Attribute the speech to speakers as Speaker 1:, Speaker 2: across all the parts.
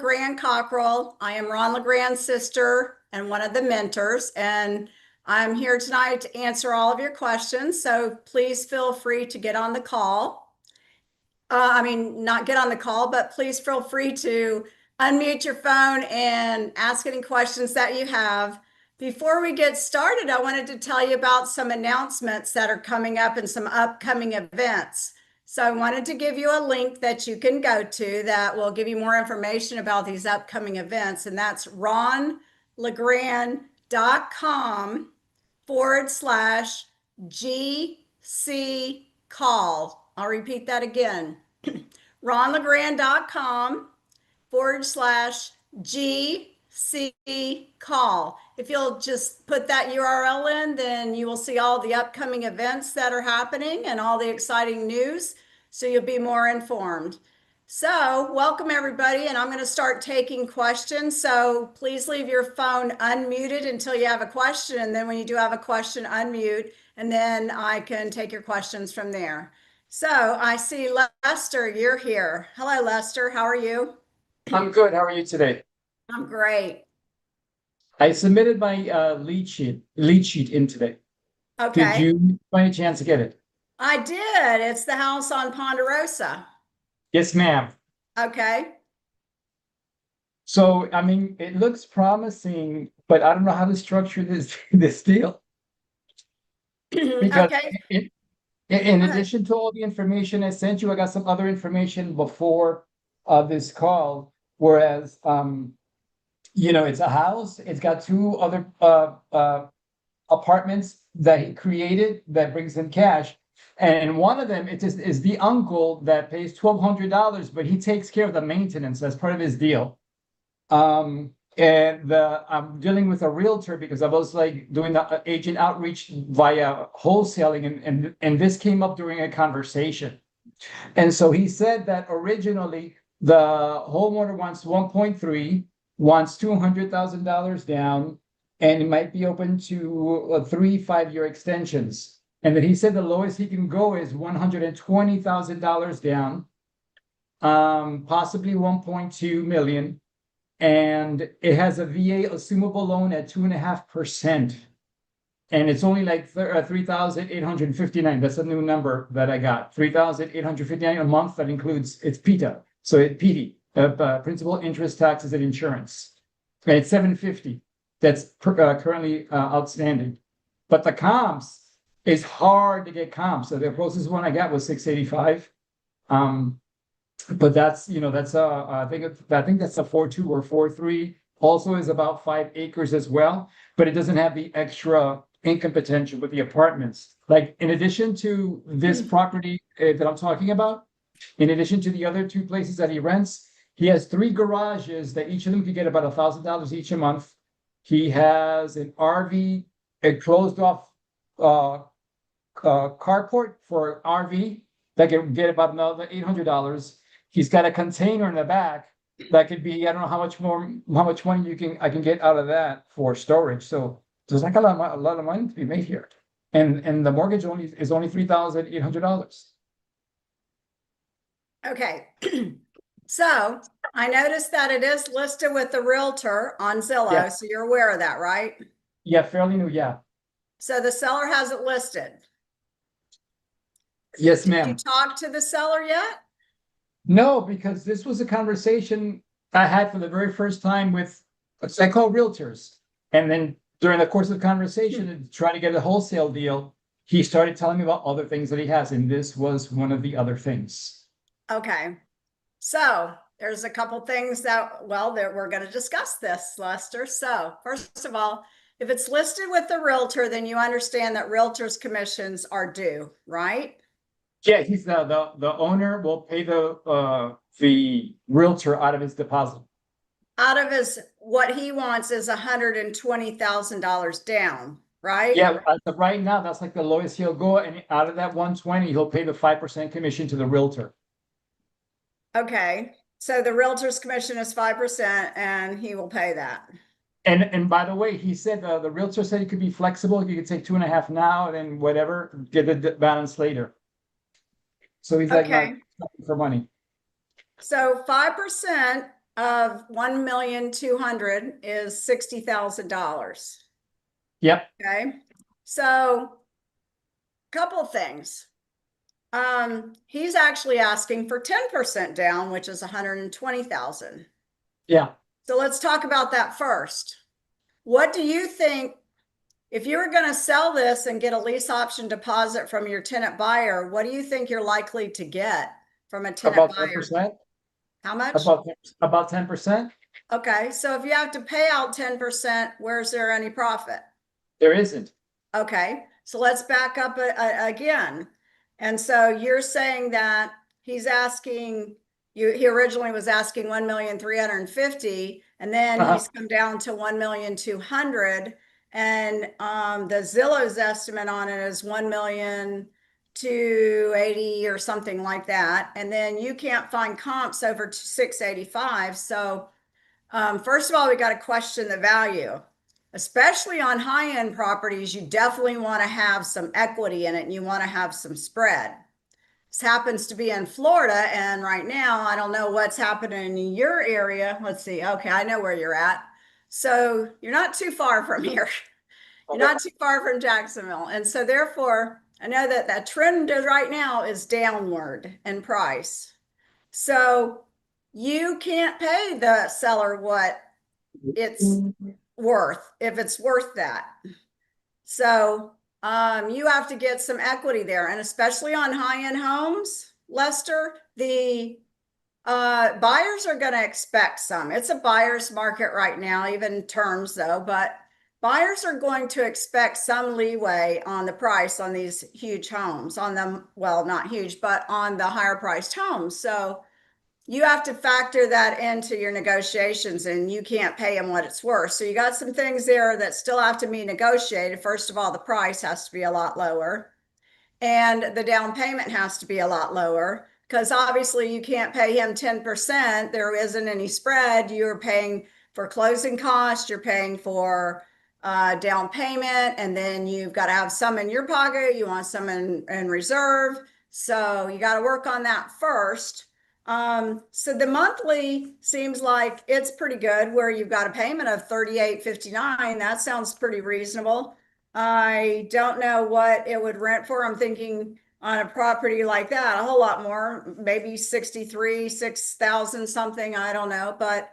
Speaker 1: LeGrand Cockrell. I am Ron LeGrand's sister and one of the mentors, and I'm here tonight to answer all of your questions. So please feel free to get on the call. Not get on the call, but please feel free to unmute your phone and ask any questions that you have. Before we get started, I wanted to tell you about some announcements that are coming up and some upcoming events. So I wanted to give you a link that you can go to that will give you more information about these upcoming events. And that's ronlegrand.com/GC call. I'll repeat that again. ronlegrand.com/GC call. If you'll just put that URL in, then you will see all the upcoming events that are happening and all the exciting news, so you'll be more informed. So welcome everybody, and I'm going to start taking questions. So please leave your phone unmuted until you have a question, and then when you do have a question, unmute, and then I can take your questions from there. So I see Lester, you're here. Hello, Lester. How are you?
Speaker 2: I'm good. How are you today?
Speaker 1: I'm great.
Speaker 2: I submitted my lead sheet in today. Did
Speaker 1: Okay.
Speaker 2: you by any chance get it?
Speaker 1: I did. It's the house on Ponderosa.
Speaker 2: Yes, ma'am.
Speaker 1: Okay.
Speaker 2: So, I mean, it looks promising, but I don't know how to structure this deal because
Speaker 1: Okay.
Speaker 2: in
Speaker 1: Go ahead.
Speaker 2: addition to all the information I sent you, I got some other information before this call. Whereas, it's a house. It's got two other apartments that he created that brings in cash. And one of them is the uncle that pays $1,200, but he takes care of the maintenance as part of his deal. And I'm dealing with a realtor because I was like doing the agent outreach via wholesaling, and this came up during a conversation. And so he said that originally the homeowner wants 1.3, wants $200,000 down, and it might be open to 3 5-year extensions. And then he said the lowest he can go is $120,000 down, possibly 1.2 million. And it has a VA assumable loan at 2.5%. And it's only like 3,859. That's a new number that I got. 3,859 a month. That includes it's PITA. So it's PD, principal, interest, taxes, and insurance. And it's 750. That's currently outstanding. But the comps is hard to get comps. So the closest one I got was 685. But that's I think that's a 4.2 or 4.3. Also is about 5 acres as well, but it doesn't have the extra income potential with the apartments. Like in addition to this property that I'm talking about, in addition to the other 2 places that he rents, he has 3 garages that each of them could get about $1,000 each a month. He has an RV, a closed off carport for RV that can get about another $800. He's got a container in the back that could be, I don't know how much money I can get out of that for storage. So there's like a lot of money to be made here. And the mortgage is only $3,800.
Speaker 1: Okay. So I noticed that it is listed with the realtor on Zillow.
Speaker 2: Yeah.
Speaker 1: So you're aware of that, right?
Speaker 2: Yeah, fairly new, yeah.
Speaker 1: So the seller has it listed.
Speaker 2: Yes,
Speaker 1: Did you
Speaker 2: ma'am.
Speaker 1: talk to the seller yet?
Speaker 2: No, because this was a conversation I had for the very first time with what I call realtors. And then during the course of the conversation, to try to get a wholesale deal, he started telling me about other things that he has, and this was one of the other things.
Speaker 1: Okay. So there's a couple things that we're going to discuss this, Lester. So first of all, if it's listed with the realtor, then you understand that realtors' commissions are due, right?
Speaker 2: Yeah, he's the owner will pay the realtor out of his deposit.
Speaker 1: Out of what he wants is $120,000 down, right?
Speaker 2: Yeah, as of right now, that's like the lowest he'll go, and out of that 120, he'll pay the 5% commission to the realtor.
Speaker 1: Okay, so the realtor's commission is 5%, and he will pay that.
Speaker 2: And by the way, he said the realtor said he could be flexible. You could take 2.5 now, and then whatever, get the balance later. So he's like not
Speaker 1: Okay.
Speaker 2: for money.
Speaker 1: So 5% of 1,200,000 is $60,000.
Speaker 2: Yep.
Speaker 1: Okay, so couple things. He's actually asking for 10% down, which is 120,000.
Speaker 2: Yeah.
Speaker 1: So let's talk about that first. What do you think if you were going to sell this and get a lease option deposit from your tenant buyer? What do you think you're likely to get from a tenant
Speaker 2: About
Speaker 1: buyer?
Speaker 2: 10%.
Speaker 1: How much?
Speaker 2: About 10%.
Speaker 1: Okay, so if you have to pay out 10%, where's there any profit?
Speaker 2: There isn't.
Speaker 1: Okay, so let's back up again. And so you're saying that he's asking you, he originally was asking 1,350,000, and then
Speaker 2: Uh-huh.
Speaker 1: he's come down to 1,200,000. And the Zillow's estimate on it is 1,280,000 or something like that. And then you can't find comps over 685. So first of all, we got to question the value, especially on high-end properties. You definitely want to have some equity in it and you want to have some spread. This happens to be in Florida, and right now, I don't know what's happening in your area. Let's see. Okay, I know where you're at. So you're not too far from here. You're
Speaker 2: Okay.
Speaker 1: not too far from Jacksonville. And so therefore, I know that that trend right now is downward in price. So you can't pay the seller what it's worth, if it's worth that. So you have to get some equity there. And especially on high-end homes, Lester, the buyers are going to expect some. It's a buyer's market right now, even terms though, but buyers are going to expect some leeway on the price on these huge homes, on them, well, not huge, but on the higher priced homes. So you have to factor that into your negotiations, and you can't pay them what it's worth. So you got some things there that still have to be negotiated. First of all, the price has to be a lot lower, and the down payment has to be a lot lower, because obviously you can't pay him 10%. There isn't any spread. You're paying for closing costs, you're paying for down payment, and then you've got to have some in your pocket. You want some in reserve. So you got to work on that first. So the monthly seems like it's pretty good, where you've got a payment of 38.59. That sounds pretty reasonable. I don't know what it would rent for. I'm thinking on a property like that, a whole lot more, maybe 63, 6,000 something. I don't know, but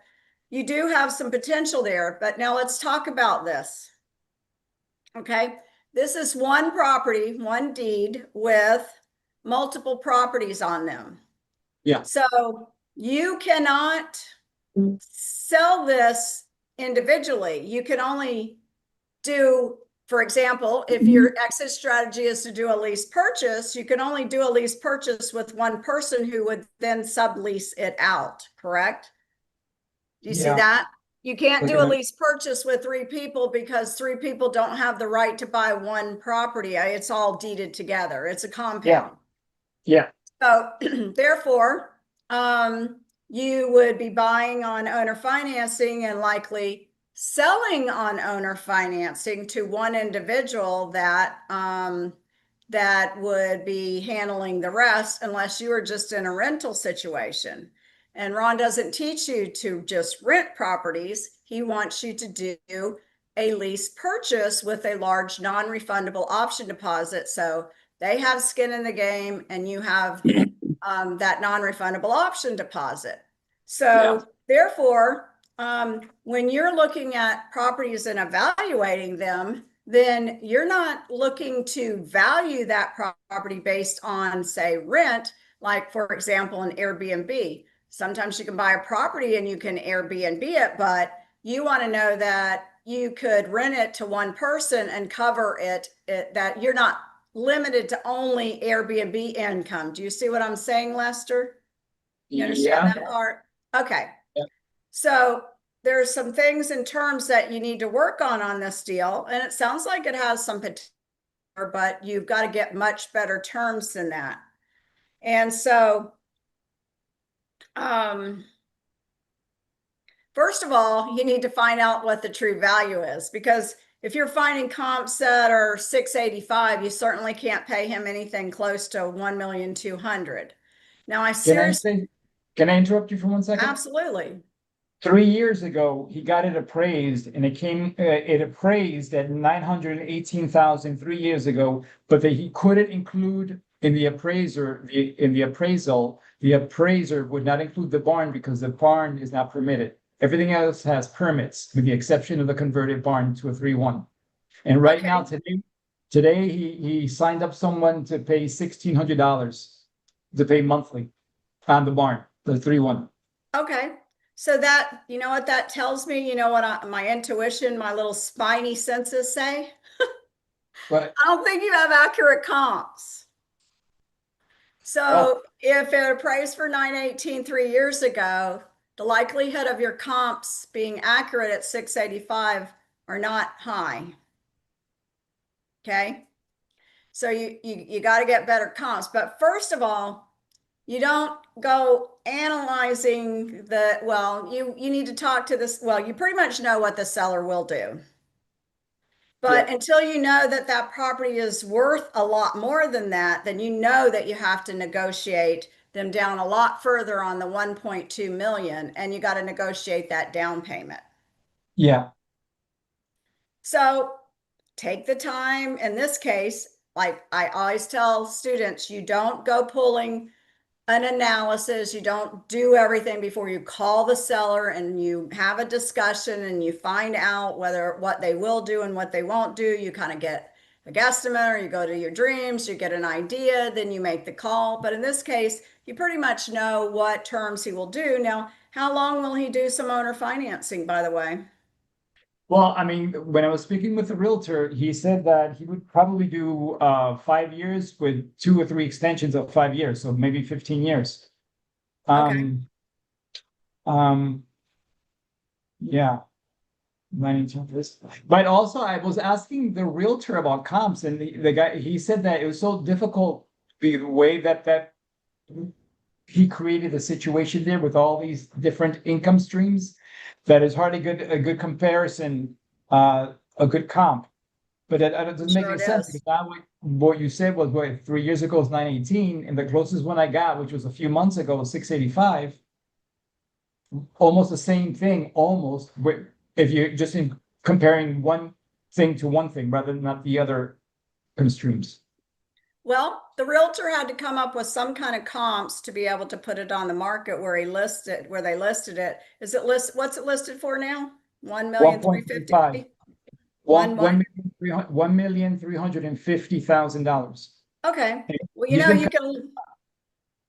Speaker 1: you do have some potential there. But now let's talk about this. Okay. This is one property, one deed with multiple properties on them.
Speaker 2: Yeah.
Speaker 1: So you cannot sell this individually. You can only do, for example, if your exit strategy is to do a lease purchase, you can only do a lease purchase with one person who would then sublease it out, correct? Do you see
Speaker 2: Yeah.
Speaker 1: that? You can't do
Speaker 2: Looking
Speaker 1: a
Speaker 2: at,
Speaker 1: lease purchase with three people, because three people don't have the right to buy one property. It's all deeded together. It's a
Speaker 2: yeah.
Speaker 1: compound.
Speaker 2: Yeah.
Speaker 1: So therefore, you would be buying on owner financing and likely selling on owner financing to one individual that that would be handling the rest, unless you were just in a rental situation. And Ron doesn't teach you to just rent properties. He wants you to do a lease purchase with a large non-refundable option deposit. So they have skin in the game, and you have that non-refundable option deposit.
Speaker 2: Yeah.
Speaker 1: So therefore, when you're looking at properties and evaluating them, then you're not looking to value that property based on, say, rent, like, for example, an Airbnb. Sometimes you can buy a property and you can Airbnb it, but you want to know that you could rent it to one person and cover it, that you're not limited to only Airbnb income. Do you see what I'm saying, Lester? You understand
Speaker 2: Yeah.
Speaker 1: that part? Okay.
Speaker 2: Yeah.
Speaker 1: So there's some things in terms that you need to work on this deal. And it sounds like it has some potential, but you've got to get much better terms than that. And so, first of all, you need to find out what the true value is, because if you're finding comps that are 685, you certainly can't pay him anything close to 1,200,000. Now, I
Speaker 2: Can I
Speaker 1: seriously,
Speaker 2: say, can I interrupt you for 1 second?
Speaker 1: absolutely.
Speaker 2: 3 years ago, he got it appraised and it appraised at 918,000 3 years ago, but he couldn't include in the appraisal, the appraiser would not include the barn because the barn is not permitted. Everything else has permits, with the exception of the converted barn to a 3-1. And right now,
Speaker 1: Okay.
Speaker 2: today he signed up someone to pay $1,600 to pay monthly on the barn, the 3-1.
Speaker 1: Okay. So that, you know what that tells me? You know what my intuition, my little spiny senses say?
Speaker 2: But
Speaker 1: I don't think you have accurate comps.
Speaker 2: well,
Speaker 1: So if it appraised for 918 3 years ago, the likelihood of your comps being accurate at 685 are not high. Okay. So you got to get better comps. But first of all, you don't go analyzing you need to talk to this. Well, you pretty much know what the seller will do.
Speaker 2: yeah,
Speaker 1: But until you know that that property is worth a lot more than that, then you know that you have to negotiate them down a lot further on the 1.2 million, and you got to negotiate that down payment.
Speaker 2: yeah.
Speaker 1: So take the time. In this case, like I always tell students, you don't go pulling an analysis. You don't do everything before you call the seller and you have a discussion and you find out whether what they will do and what they won't do. You kind of get a guesstimate, or you go to your dreams, you get an idea, then you make the call. But in this case, you pretty much know what terms he will do. Now, how long will he do some owner financing, by the way?
Speaker 2: Well, I mean, when I was speaking with the realtor, he said that he would probably do 5 years with 2 or 3 extensions of 5 years, so maybe 15 years.
Speaker 1: Okay.
Speaker 2: Um, um, yeah, 19 this. But also, I was asking the realtor about comps, and the guy he said that it was so difficult the way that he created a situation there with all these different income streams that is hardly a good comparison, a good comp. But that doesn't make
Speaker 1: Sure
Speaker 2: any
Speaker 1: it
Speaker 2: sense
Speaker 1: is.
Speaker 2: because now what you said was what 3 years ago was 918, and the closest one I got, which was a few months ago, was 685. Almost the same thing, almost. If you're just comparing one thing to one thing rather than not the other streams.
Speaker 1: Well, the realtor had to come up with some kind of comps to be able to put it on the market where they listed it. What's it listed for now? One
Speaker 2: One
Speaker 1: million three
Speaker 2: point three five.
Speaker 1: fifty. One what?
Speaker 2: 1,350,000.
Speaker 1: Okay. Well,
Speaker 2: He's been
Speaker 1: you can,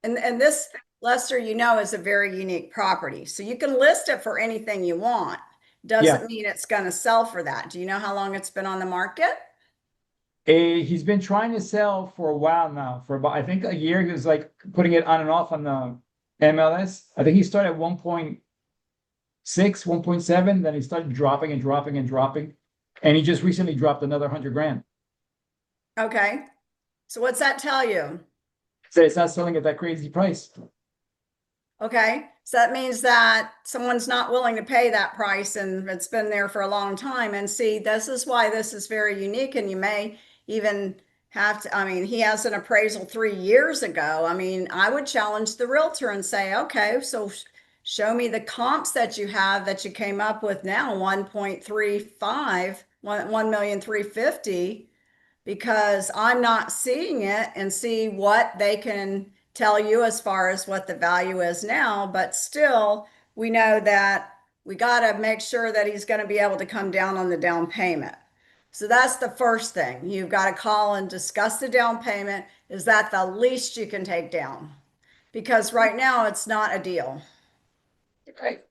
Speaker 1: and this, Lester, is a very unique property. So you can list it for anything you want.
Speaker 2: yeah.
Speaker 1: Doesn't mean it's going to sell for that. Do you know how long it's been on the market?
Speaker 2: He's been trying to sell for a while now, for about I think a year. He was like putting it on and off on the MLS. I think he started at 1.6, 1.7, then he started dropping and dropping and dropping. And he just recently dropped another 100 grand.
Speaker 1: Okay. So what's that tell you?
Speaker 2: So it's not selling at that crazy price.
Speaker 1: Okay, so that means that someone's not willing to pay that price and it's been there for a long time. And see, this is why this is very unique. And you may even have to, I mean, he has an appraisal 3 years ago. I mean, I would challenge the realtor and say, okay, so show me the comps that you have that you came up with now, 1.35, 1,350,000, because I'm not seeing it, and see what they can tell you as far as what the value is now. But still, we know that we got to make sure that he's going to be able to come down on the down payment. So that's the first thing. You've got to call and discuss the down payment. Is that the least you can take down? Because right now it's not a deal
Speaker 2: Okay.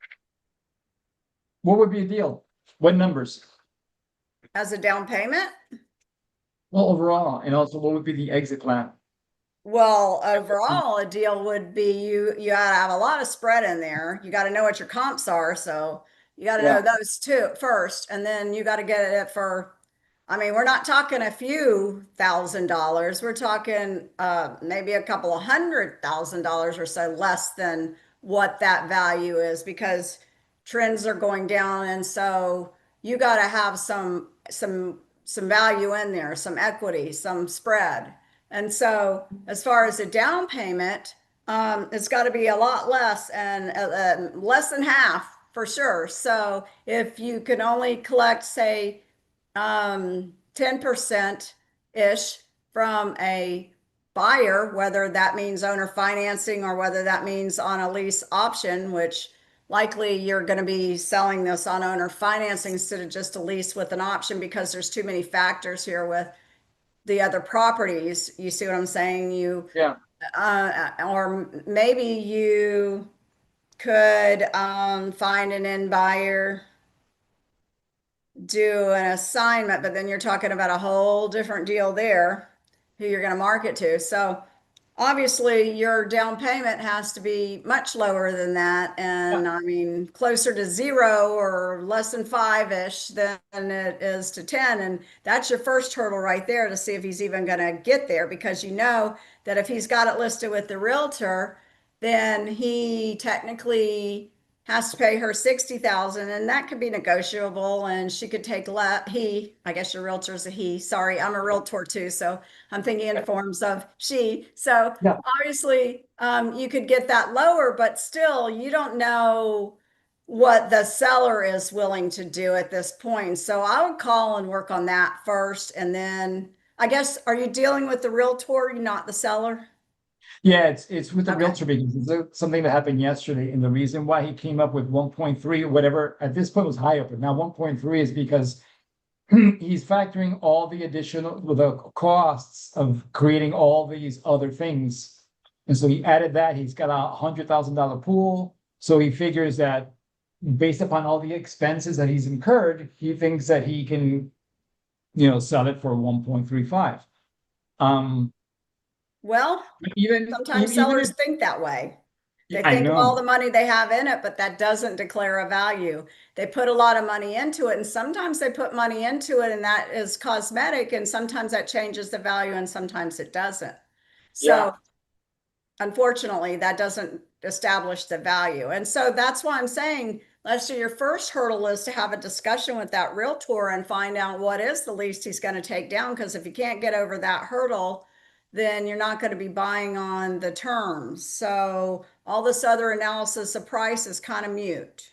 Speaker 2: What would be a deal? What numbers?
Speaker 1: as a down payment.
Speaker 2: Well, overall, and also what would be the exit plan?
Speaker 1: Well, overall, a deal would be you got to have a lot of spread in there. You got to know what your comps are, so you got to know
Speaker 2: Yeah,
Speaker 1: those two first, and then you got to get it for. I mean, we're not talking a few $1,000s. We're talking maybe a couple of $100,000 or so less than what that value is, because trends are going down, and so you got to have some value in there, some equity, some spread. And so, as far as a down payment, it's got to be a lot less, and less than half. for sure. So if you can only collect, say, 10% ish from a buyer, whether that means owner financing or whether that means on a lease option, which likely you're going to be selling this on owner financing instead of just a lease with an option because there's too many factors here with the other properties. You see what I'm saying?
Speaker 2: Yeah.
Speaker 1: Or maybe you could find an end buyer, do an assignment, but then you're talking about a whole different deal there, who you're going to market to. So obviously your down payment has to be much lower than that.
Speaker 2: Yeah.
Speaker 1: And I mean, closer to zero or less than five-ish than it is to 10. And that's your first hurdle right there to see if he's even going to get there, because you know that if he's got it listed with the realtor, then he technically has to pay her 60,000, and that could be negotiable, and she could take I guess your realtor's a he, sorry, I'm a realtor too, so I'm thinking in forms of she. So
Speaker 2: Yeah.
Speaker 1: obviously, you could get that lower, but still you don't know what the seller is willing to do at this point. So I would call and work on that first, and then I guess, are you dealing with the realtor, not the seller?
Speaker 2: Yeah, it's with the
Speaker 1: Okay.
Speaker 2: realtor because something that happened yesterday, and the reason why he came up with 1.3, whatever, at this point was higher, but now 1.3 is because he's factoring all the additional the costs of creating all these other things. And so he added that. He's got $100,000 pool. So he figures that based upon all the expenses that he's incurred, he thinks that he can, sell it for 1.35. Um,
Speaker 1: Well, sometimes
Speaker 2: even
Speaker 1: sellers
Speaker 2: if
Speaker 1: think that way. They
Speaker 2: I
Speaker 1: think of all the
Speaker 2: know.
Speaker 1: money they have in it, but that doesn't declare a value. They put a lot of money into it, and sometimes they put money into it, and that is cosmetic, and sometimes that changes the value, and sometimes it doesn't.
Speaker 2: Yeah.
Speaker 1: So unfortunately, that doesn't establish the value. And so that's why I'm saying, Lester, your first hurdle is to have a discussion with that realtor and find out what is the least he's going to take down. Because if you can't get over that hurdle, then you're not going to be buying on the terms. So all this other analysis of price is kind of mute.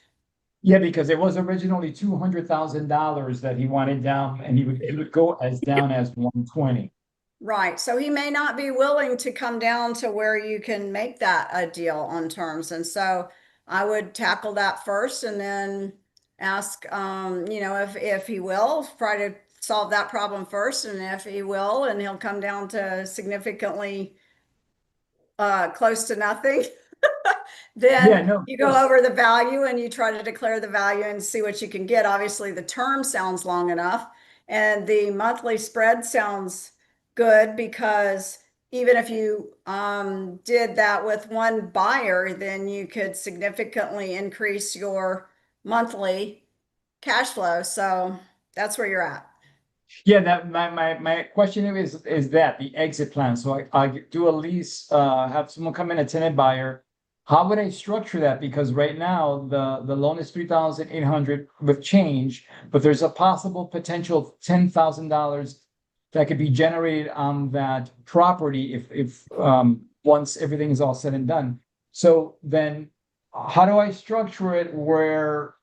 Speaker 2: Yeah, because it was originally $200,000 that he wanted down, and he would go as down as 120.
Speaker 1: Right. So he may not be willing to come down to where you can make that a deal on terms. And so I would tackle that first and then ask, if he will, try to solve that problem first. And if he will, and he'll come down to significantly close to nothing,
Speaker 2: Yeah,
Speaker 1: then
Speaker 2: no, of
Speaker 1: you go
Speaker 2: course.
Speaker 1: over the value and you try to declare the value and see what you can get. Obviously, the term sounds long enough, and the monthly spread sounds good, because even if you did that with one buyer, then you could significantly increase your monthly cash flow. So that's where you're at.
Speaker 2: Yeah, that my question is that the exit plan. So I do a lease, have someone come in, a tenant buyer. How would I structure that? Because right now the loan is 3,800 with change, but there's a possible potential $10,000 that could be generated on that property if once everything is all said and done. So then how do I structure it where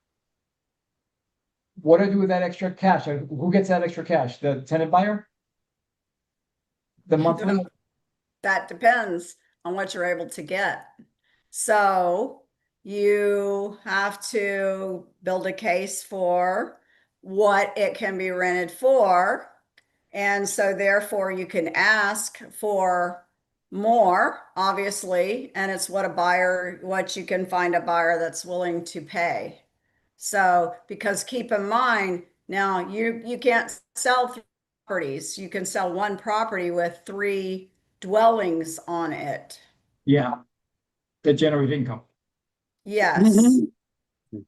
Speaker 2: what do I do with that extra cash? Who gets that extra cash? The tenant buyer? The monthly?
Speaker 1: That depends on what you're able to get. So you have to build a case for what it can be rented for. And so therefore you can ask for more, obviously, and it's what you can find a buyer that's willing to pay. So, because keep in mind, now you can't sell three properties. You can sell one property with three dwellings on it.
Speaker 2: Yeah, that generate income.
Speaker 1: Yes.
Speaker 2: Okay.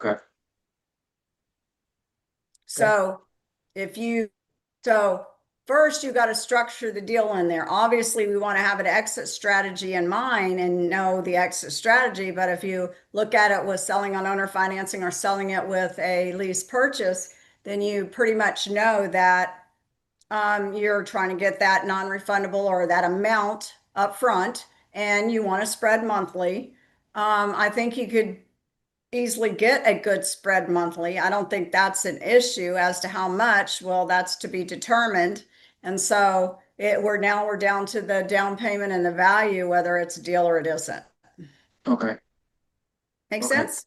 Speaker 2: Okay.
Speaker 1: So if you, so first you got to structure the deal in there. Obviously, we want to have an exit strategy in mind and know the exit strategy. But if you look at it with selling on owner financing or selling it with a lease purchase, then you pretty much know that you're trying to get that non-refundable or that amount up front, and you want to spread monthly. I think you could easily get a good spread monthly. I don't think that's an issue. As to how much, well, that's to be determined. And so we're down to the down payment and the value, whether it's a deal or it isn't.
Speaker 2: Okay.
Speaker 1: Make
Speaker 2: Okay.
Speaker 1: sense?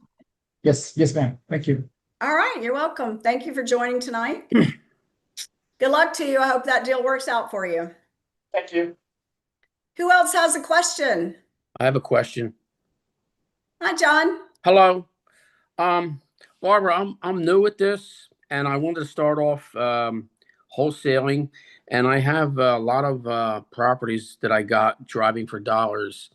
Speaker 2: Yes, yes, ma'am. Thank you.
Speaker 1: All right, you're welcome. Thank you for joining tonight. Good luck to you. I hope that deal works out for you.
Speaker 2: Thank you.
Speaker 1: Who else has a question?
Speaker 3: I have a question.
Speaker 1: Hi, John.
Speaker 3: Hello. Barbara, I'm new at this and I wanted to start off wholesaling, and I have a lot of properties that I got driving for dollars,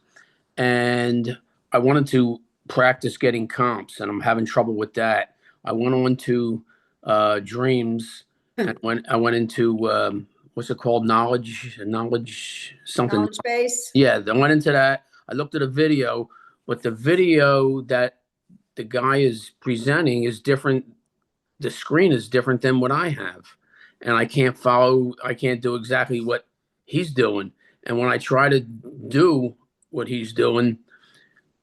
Speaker 3: and I wanted to practice getting comps, and I'm having trouble with that. I went on to Dreams, and I went into what's it called? Knowledge something.
Speaker 1: Knowledge base.
Speaker 3: Yeah, I went into that. I looked at a video, but the video that the guy is presenting is different. The screen is different than what I have. And I can't follow, I can't do exactly what he's doing. And when I try to do what he's doing,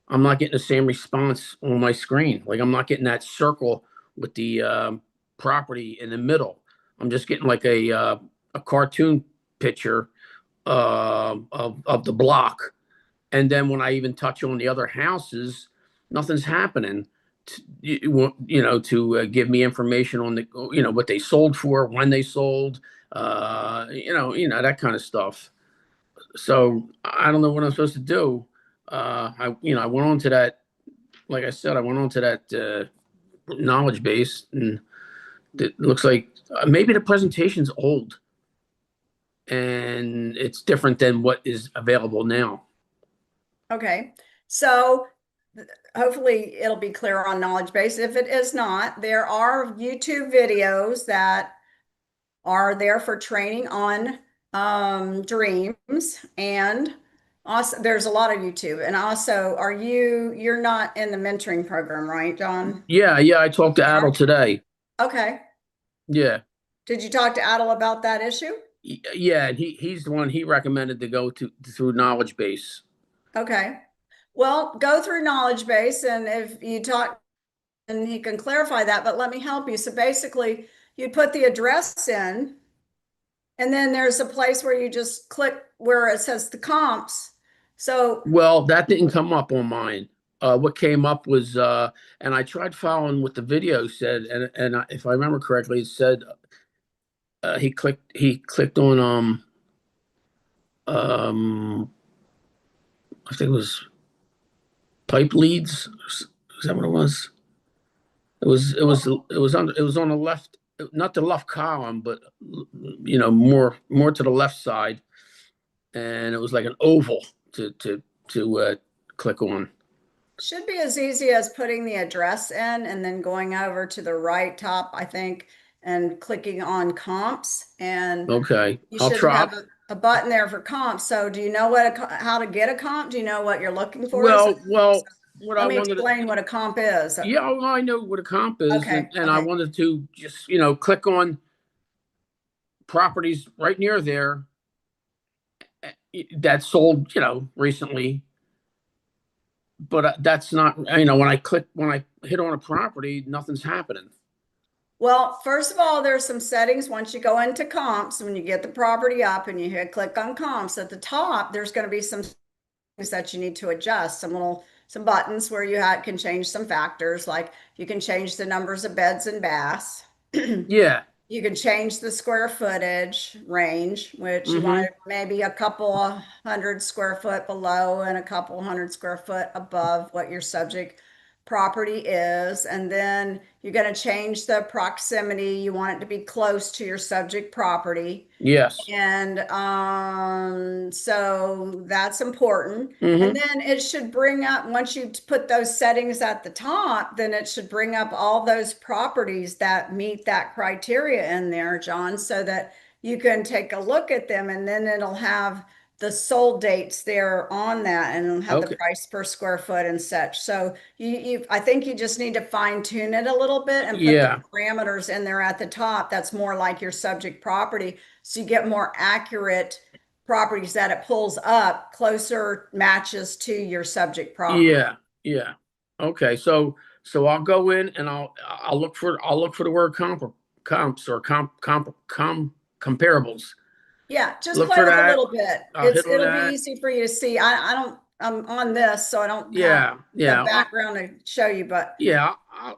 Speaker 3: I'm not getting the same response on my screen. Like I'm not getting that circle with the property in the middle. I'm just getting like a cartoon picture of the block. And then when I even touch on the other houses, nothing's happening. To give me information on what they sold for, when they sold, that kind of stuff. So I don't know what I'm supposed to do. I went on to that, like I said, I went on to that knowledge base, and it looks like maybe the presentation's old and it's different than what is available now.
Speaker 1: Okay. So hopefully it'll be clear on knowledge base. If it is not, there are YouTube videos that are there for training on dreams, and also there's a lot of YouTube. And also, you're not in the mentoring program, right, John?
Speaker 3: Yeah, I talked to Adel today.
Speaker 1: Okay.
Speaker 3: Yeah.
Speaker 1: Did you talk to Adel about that issue?
Speaker 3: Yeah, and he's the one he recommended to go through knowledge base.
Speaker 1: Okay. Well, go through knowledge base, and if you talk, and he can clarify that, but let me help you. So basically, you put the address in, and then there's a place where you just click where it says the comps. So,
Speaker 3: Well, that didn't come up on mine. What came up was, and I tried following what the video said, and if I remember correctly, it said he clicked on um I think it was pipe leads. Is that what it was? It was on the left, not the left column, but more to the left side, and it was like an oval to click on.
Speaker 1: should be as easy as putting the address in and then going over to the right top, I think, and clicking on comps. And
Speaker 3: Okay,
Speaker 1: you
Speaker 3: I'll
Speaker 1: should
Speaker 3: try.
Speaker 1: have a button there for comps. So do you know how to get a comp? Do you know what you're looking for?
Speaker 3: Well, what I
Speaker 1: Let me
Speaker 3: wanted to,
Speaker 1: explain what a comp is.
Speaker 3: yeah, well, I know what a comp is, and,
Speaker 1: Okay,
Speaker 3: and I
Speaker 1: okay.
Speaker 3: wanted to just, click on properties right near there that sold, recently. But that's not, when I hit on a property, nothing's happening.
Speaker 1: Well, first of all, there's some settings once you go into comps, when you get the property up and you hit click on comps at the top, there's going to be some things that you need to adjust, some buttons where you can change some factors, like you can change the numbers of beds and baths.
Speaker 3: Yeah.
Speaker 1: You can change the square footage range, which you
Speaker 3: Mm-hmm.
Speaker 1: want maybe a couple of 100 square foot below and a couple 100 square foot above what your subject property is. And then you're going to change the proximity. You want it to be close to your subject property.
Speaker 3: Yes.
Speaker 1: And so that's important. And
Speaker 3: Mm-hmm.
Speaker 1: then it should bring up, once you put those settings at the top, then it should bring up all those properties that meet that criteria in there, John, so that you can take a look at them, and then it'll have the sold dates there on that, and it'll have the
Speaker 3: Okay.
Speaker 1: price per square foot and such. So I think you just need to fine tune it a little bit and put the
Speaker 3: Yeah.
Speaker 1: parameters in there at the top. That's more like your subject property. So you get more accurate properties that it pulls up closer matches to your subject property.
Speaker 3: Yeah. Yeah. Okay. So So I'll go in and I'll look for the word comps or comparables.
Speaker 1: Yeah, just
Speaker 3: Look
Speaker 1: play
Speaker 3: for
Speaker 1: with a
Speaker 3: that.
Speaker 1: little bit.
Speaker 3: I'll hit on
Speaker 1: It'll be
Speaker 3: that.
Speaker 1: easy for you to see. I'm on this, so I don't have
Speaker 3: Yeah,
Speaker 1: the
Speaker 3: yeah,
Speaker 1: background to show you, but
Speaker 3: yeah.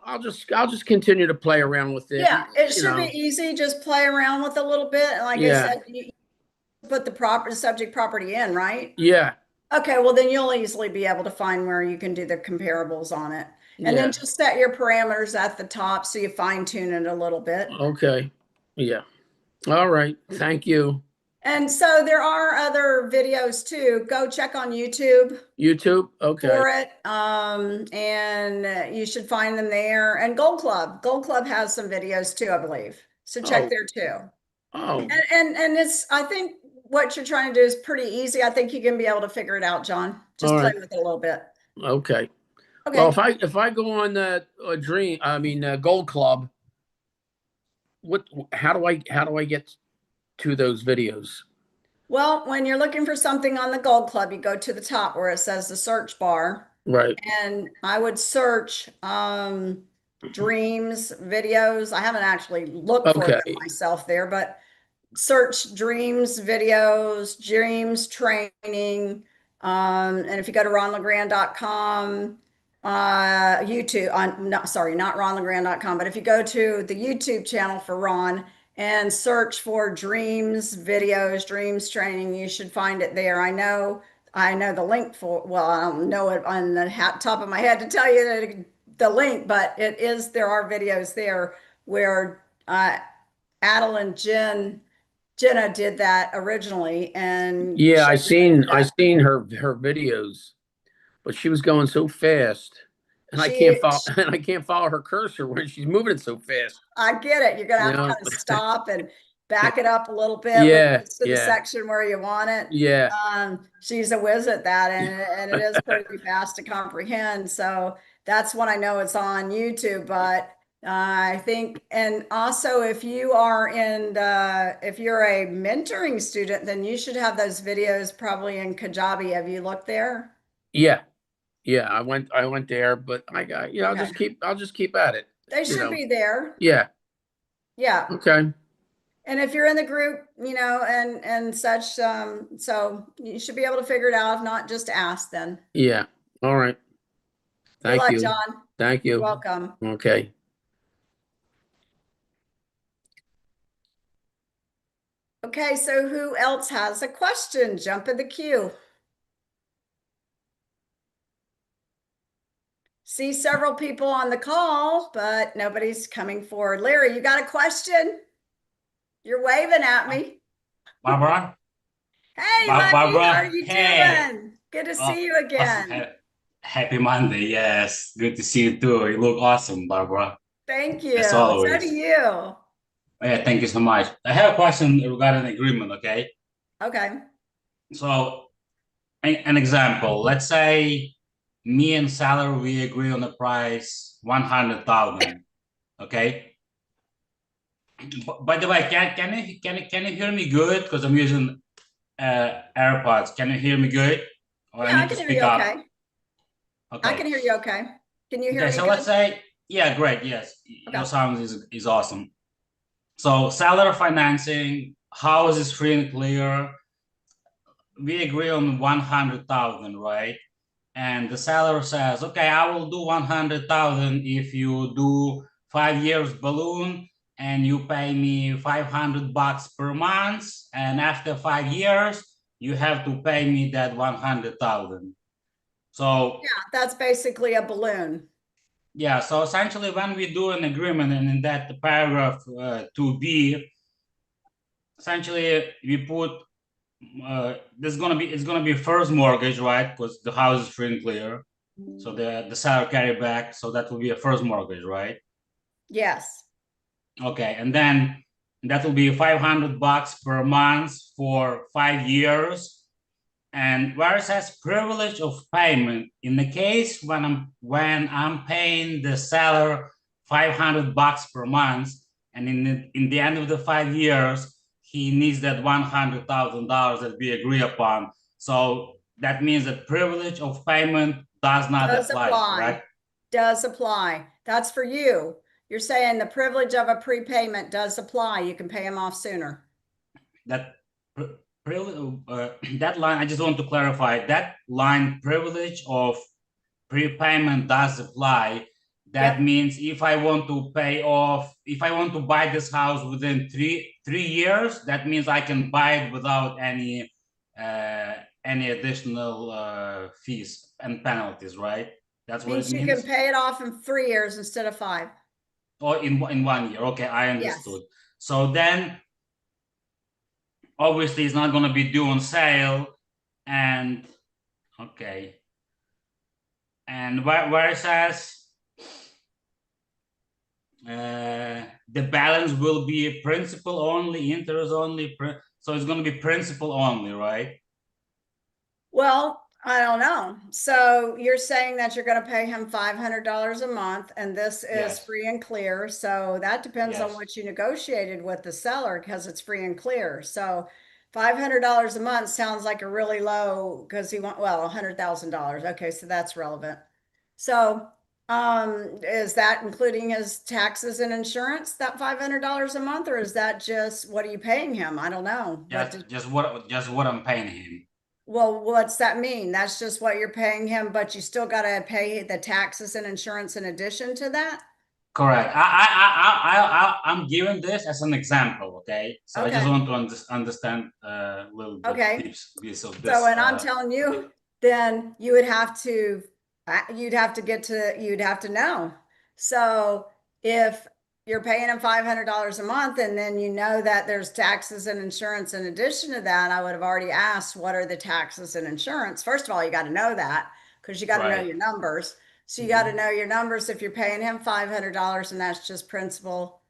Speaker 3: I'll just continue to play around with it.
Speaker 1: yeah, it
Speaker 3: You
Speaker 1: should be
Speaker 3: know.
Speaker 1: easy. Just play around with a little bit. And like I
Speaker 3: Yeah,
Speaker 1: said, you put the proper subject property in, right?
Speaker 3: yeah,
Speaker 1: Okay, well then you'll easily be able to find where you can do the comparables on it. And then
Speaker 3: yeah.
Speaker 1: just set your parameters at the top so you fine tune it a little bit.
Speaker 3: Okay. Yeah. All right. Thank you.
Speaker 1: And so there are other videos too. Go check on YouTube
Speaker 3: YouTube. Okay.
Speaker 1: for it. And you should find them there. And Gold Club has some videos too, I believe. So check
Speaker 3: Oh,
Speaker 1: there too.
Speaker 3: oh.
Speaker 1: And it's, I think what you're trying to do is pretty easy. I think you can be able to figure it out, John. Just
Speaker 3: All
Speaker 1: play
Speaker 3: right.
Speaker 1: with it a little bit.
Speaker 3: Okay. Well,
Speaker 1: Okay.
Speaker 3: if I go on Gold Club, how do I get to those videos?
Speaker 1: Well, when you're looking for something on the Gold Club, you go to the top where it says the search bar,
Speaker 3: Right.
Speaker 1: and I would search dreams videos. I haven't actually looked for them
Speaker 3: Okay.
Speaker 1: myself there, but search dreams videos, dreams training. And if you go to ronlegrand.com, YouTube, on not sorry, not ronlegrand.com, but if you go to the YouTube channel for Ron and search for dreams videos, dreams training, you should find it there. I know the link for, well, I don't know it on the top of my head to tell you the link, but there are videos there where Adel and Jenna did that originally and
Speaker 3: Yeah,
Speaker 1: showed you how to do
Speaker 3: I
Speaker 1: that.
Speaker 3: seen her videos, but she was going so fast, and I can't
Speaker 1: She,
Speaker 3: follow and I can't follow her cursor when she's moving it so fast.
Speaker 1: I get it. You're gonna
Speaker 3: You
Speaker 1: have to
Speaker 3: know?
Speaker 1: kind of stop and back it up a little bit when it
Speaker 3: Yeah,
Speaker 1: gets to the
Speaker 3: yeah,
Speaker 1: section where you want it.
Speaker 3: yeah.
Speaker 1: She's a whiz at that, and it is pretty fast to comprehend. So that's what I know it's on YouTube. But I think, and also if you're a mentoring student, then you should have those videos probably in Kajabi. Have you looked there?
Speaker 3: Yeah, yeah. I went there, but I got
Speaker 1: Okay,
Speaker 3: I'll just keep at it.
Speaker 1: they
Speaker 3: You
Speaker 1: should
Speaker 3: know.
Speaker 1: be there.
Speaker 3: Yeah.
Speaker 1: Yeah.
Speaker 3: Okay.
Speaker 1: And if you're in the group, and such, so you should be able to figure it out. If not, just ask then.
Speaker 3: Yeah. All right.
Speaker 1: Good
Speaker 3: Thank
Speaker 1: luck,
Speaker 3: you.
Speaker 1: John.
Speaker 3: Thank
Speaker 1: You're
Speaker 3: you.
Speaker 1: welcome.
Speaker 3: Okay.
Speaker 1: Okay, so who else has a question? Jump in the queue. See several people on the call, but nobody's coming forward. Larry, you got a question? You're waving at me.
Speaker 4: Barbara,
Speaker 1: Hey, Lenny, how are
Speaker 4: Barbara,
Speaker 1: you
Speaker 4: hey,
Speaker 1: doing? Good to
Speaker 4: uh,
Speaker 1: see you
Speaker 4: awesome.
Speaker 1: again.
Speaker 4: Happy Monday. Yes, good to see you too. You look awesome, Barbara,
Speaker 1: Thank you.
Speaker 4: as
Speaker 1: So do
Speaker 4: always.
Speaker 1: you.
Speaker 4: Yeah, thank you so much. I have a question regarding agreement. Okay,
Speaker 1: Okay.
Speaker 4: so an example. Let's say me and seller we agree on the price 100,000. Okay. By the way, can you hear me good? Because I'm using AirPods. Can you hear me good? Or I
Speaker 1: Yeah, I
Speaker 4: need to
Speaker 1: can hear
Speaker 4: speak
Speaker 1: you
Speaker 4: up.
Speaker 1: okay. I can
Speaker 4: Okay.
Speaker 1: hear you okay. Can you hear
Speaker 4: Okay,
Speaker 1: me
Speaker 4: so
Speaker 1: good?
Speaker 4: let's say, yeah, great. Yes,
Speaker 1: Okay.
Speaker 4: your sound is awesome. So seller financing, house is free and clear. We agree on 100,000, right? And the seller says, okay, I will do 100,000 if you do 5 years balloon and you pay me 500 bucks per month. And after 5 years, you have to pay me that 100,000. So
Speaker 1: Yeah, that's basically a balloon.
Speaker 4: yeah, so essentially when we do an agreement and in that paragraph 2B, essentially we put this is gonna be it's gonna be first mortgage, right? Because the house is free and clear. So the seller carry back, so that will be a first mortgage, right?
Speaker 1: Yes.
Speaker 4: Okay, and then that will be 500 bucks per month for 5 years. And where it says privilege of payment, in the case when I'm paying the seller 500 bucks per month, and in the end of the 5 years, he needs that $100,000 that we agree upon. So that means that privilege of payment does not
Speaker 1: Does
Speaker 4: apply,
Speaker 1: apply.
Speaker 4: correct?
Speaker 1: does apply. That's for you. You're saying the privilege of a prepayment does apply. You can pay him off sooner.
Speaker 4: That that line, I just want to clarify that line, privilege of prepayment does apply. That
Speaker 1: Yep.
Speaker 4: means if I want to pay off, if I want to buy this house within three years, that means I can buy it without any additional fees and penalties, right? That's what it
Speaker 1: Means you
Speaker 4: means.
Speaker 1: can pay it off in 3 years instead of 5.
Speaker 4: Or in 1 year. Okay, I
Speaker 1: Yes.
Speaker 4: understood. So then, obviously, it's not going to be due on sale, and okay. And where it says the balance will be principal only, interest only, so it's going to be principal only, right?
Speaker 1: Well, I don't know. So you're saying that you're going to pay him $500 a month, and this is
Speaker 4: Yes.
Speaker 1: free and clear. So that depends on
Speaker 4: Yes.
Speaker 1: what you negotiated with the seller because it's free and clear. So $500 a month sounds like a really low because he want, well, $100,000. Okay, so that's relevant. So is that including his taxes and insurance, that $500 a month, or is that just what are you paying him? I don't know.
Speaker 4: Just what I'm paying him.
Speaker 1: Well, what's that mean? That's just what you're paying him, but you still got to pay the taxes and insurance in addition to that?
Speaker 4: Correct. I'm giving this as an example, okay? So I just
Speaker 1: Okay.
Speaker 4: want to understand a little bit
Speaker 1: Okay.
Speaker 4: piece of this.
Speaker 1: So, and I'm telling you, then you would have to, you'd have to know. So if you're paying him $500 a month and then you know that there's taxes and insurance in addition to that, I would have already asked, what are the taxes and insurance? First of all, you got to know that because you got to know
Speaker 4: Right.
Speaker 1: your numbers. So you got to know your numbers. If you're paying him $500 and that's just principal,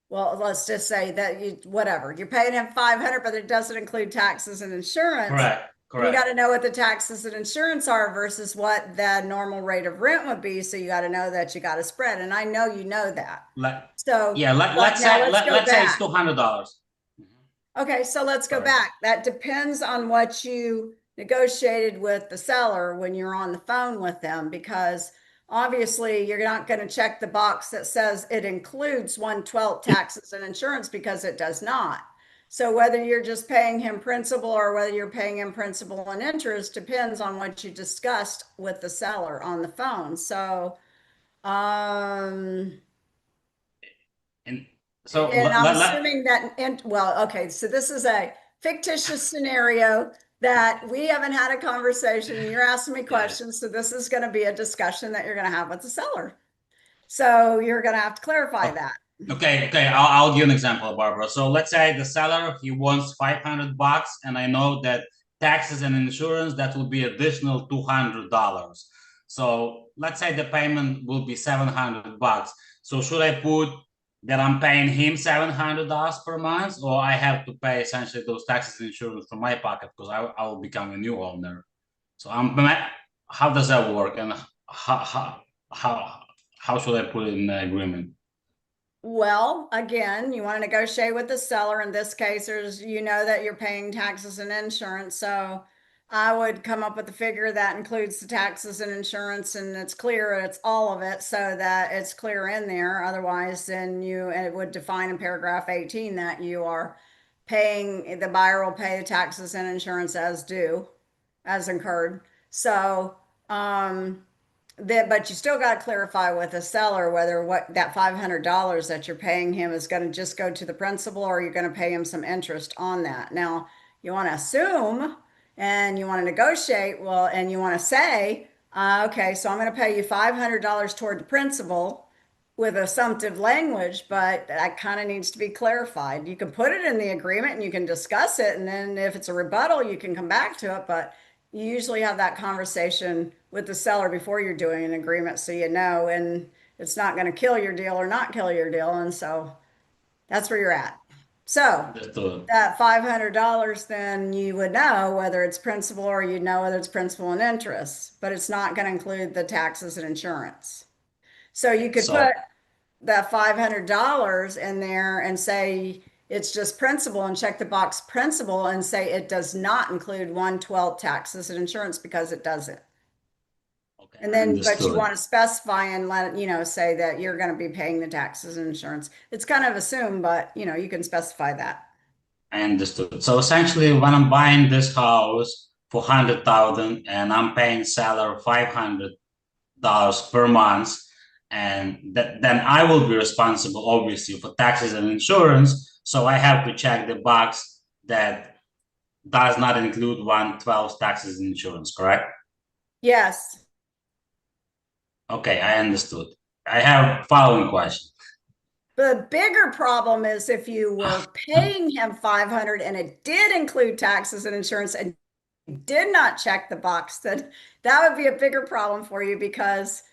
Speaker 1: well, let's just say that whatever, you're paying him 500, but it doesn't include taxes and insurance.
Speaker 4: Correct.
Speaker 1: And you got to know what the taxes and insurance are versus what the normal rate of rent would be. So you got to know that you got to spread. And I know you know that.
Speaker 4: So yeah, let's say it's $200.
Speaker 1: Okay, so let's go
Speaker 4: Sorry.
Speaker 1: back. That depends on what you negotiated with the seller when you're on the phone with them, because obviously you're not going to check the box that says it includes 1/12 taxes and insurance because it does not. So whether you're just paying him principal or whether you're paying him principal and interest depends on what you discussed with the seller on the phone. So,
Speaker 4: And so
Speaker 1: and I'm assuming that, well, okay, so this is a fictitious scenario that we haven't had a conversation. You're asking me questions, so this is going to be a discussion that you're going to have with the seller. So you're going to have to clarify that.
Speaker 4: Okay. I'll give an example, Barbara. So let's say the seller, he wants $500, and I know that taxes and insurance, that will be additional $200. So let's say the payment will be $700. So should I put that I'm paying him $700 per month, or I have to pay essentially those taxes and insurance from my pocket because I will become a new owner? So how does that work, and how should I put it in the agreement?
Speaker 1: Well, again, you want to negotiate with the seller. In this case, there's, you know that you're paying taxes and insurance. So I would come up with a figure that includes the taxes and insurance, and it's clear, it's all of it, so that it's clear in there. Otherwise, then it would define in paragraph 18 that you are paying, the buyer will pay the taxes and insurance as due, as incurred. So, but you still got to clarify with the seller whether what that $500 that you're paying him is going to just go to the principal or you're going to pay him some interest on that. Now, you want to assume and you want to negotiate, well, and you want to say, okay, so I'm going to pay you $500 toward the principal with assumptive language, but that kind of needs to be clarified. You can put it in the agreement and you can discuss it, and then if it's a rebuttal, you can come back to it, but you usually have that conversation with the seller before you're doing an agreement, so you know, and it's not going to kill your deal or not kill your deal. And so that's where you're at. So that $500, then you would know whether it's principal or you know whether it's principal and interest, but it's not going to include the taxes and insurance. So you could put that $500 in there and say it's just principal and check the box principal and say it does not include 1/12 taxes and insurance because it doesn't.
Speaker 4: Okay,
Speaker 1: And then, but you
Speaker 4: understood.
Speaker 1: want to specify and let, say that you're going to be paying the taxes and insurance. It's kind of assumed, but you can specify that.
Speaker 4: I understood. So essentially, when I'm buying this house for 100,000 and I'm paying seller $500 per month, and then I will be responsible, obviously, for taxes and insurance. So I have to check the box that does not include 112 taxes and insurance, correct?
Speaker 1: Yes.
Speaker 4: Okay, I understood. I have following question.
Speaker 1: The bigger problem is if you were paying him 500 and it did include taxes and insurance and did not check the box, then that would be a bigger problem for you because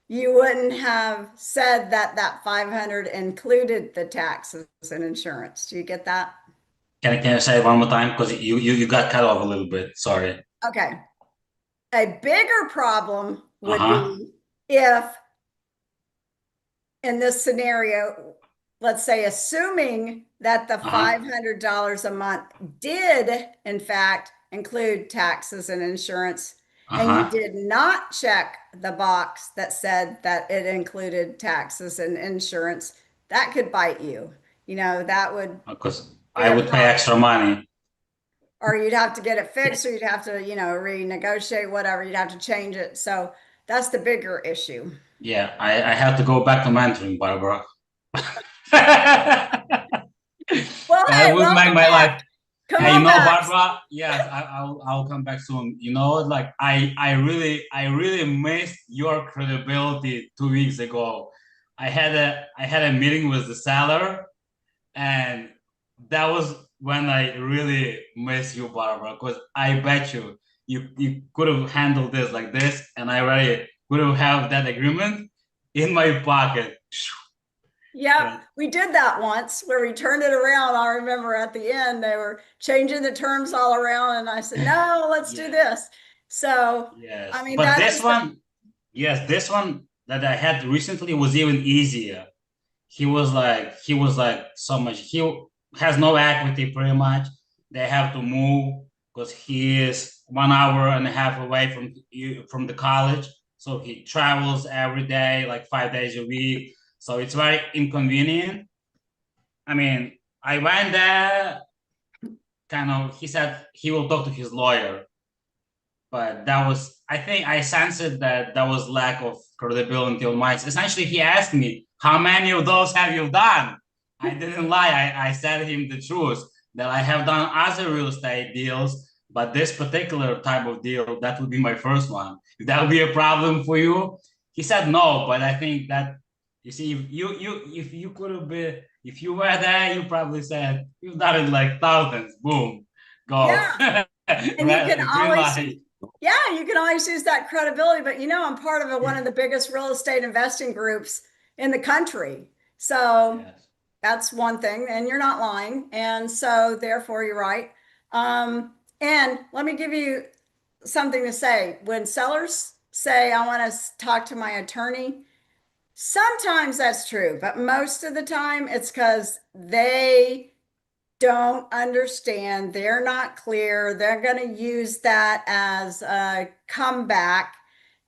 Speaker 1: you wouldn't have said that that 500 included the taxes and insurance. Do you get that?
Speaker 4: Can you say it one more time? Because you got cut off a little bit. Sorry.
Speaker 1: Okay. A bigger problem would
Speaker 4: Uh-huh.
Speaker 1: be if in this scenario, let's say, assuming that the
Speaker 4: Uh-huh.
Speaker 1: $500 a month did, in fact, include taxes and insurance, and you
Speaker 4: Uh-huh.
Speaker 1: did not check the box that said that it included taxes and insurance, that could bite you. That would
Speaker 4: Because
Speaker 1: be
Speaker 4: I
Speaker 1: a
Speaker 4: would pay
Speaker 1: problem.
Speaker 4: extra money.
Speaker 1: Or you'd have to get it fixed, or you'd have to, renegotiate, whatever, you'd have to change it. So that's the bigger issue.
Speaker 4: Yeah, I have to go back to mentoring, Barbara. That
Speaker 1: Well, hey,
Speaker 4: would make
Speaker 1: welcome
Speaker 4: my
Speaker 1: back.
Speaker 4: life.
Speaker 1: Come
Speaker 4: Hey,
Speaker 1: on back.
Speaker 4: Barbara, yes, I'll come back soon. Like I really missed your credibility 2 weeks ago. I had a meeting with the seller, and that was when I really miss you, Barbara, because I bet you could have handled this like this, and I already could have that agreement in my pocket.
Speaker 1: Yep,
Speaker 4: But
Speaker 1: we did that once where we turned it around. I remember at the end they were changing the terms all around, and I said, "No, let's do
Speaker 4: yeah,
Speaker 1: this." So, I
Speaker 4: yes.
Speaker 1: mean,
Speaker 4: But
Speaker 1: that
Speaker 4: this
Speaker 1: is the
Speaker 4: one, yes, this one that I had recently was even easier. He was like so much. He has no equity pretty much. They have to move because he is 1 hour and a half away from the college. So he travels every day, like 5 days a week. So it's very inconvenient. I mean, I went there, kind of. He said he will talk to his lawyer, but that was, I think I sensed that was lack of credibility on my side. Essentially, he asked me, how many of those have you done? I didn't lie. I said him the truth that I have done other real estate deals, but this particular type of deal, that would be my first one. If that would be a problem for you, he said no, but I think that, you see, if you could have been, if you were there, you probably said you've done it like thousands. Boom, go.
Speaker 1: yeah, and you can
Speaker 4: Green
Speaker 1: always
Speaker 4: light.
Speaker 1: yeah, you can always use that credibility. But I'm part of one of the biggest real estate investing groups in the country, so
Speaker 4: Yes.
Speaker 1: that's one thing, and you're not lying, and so therefore you're right. And let me give you something to say. When sellers say, I want to talk to my attorney, sometimes that's true, but most of the time it's because they don't understand. They're not clear. They're going to use that as a comeback,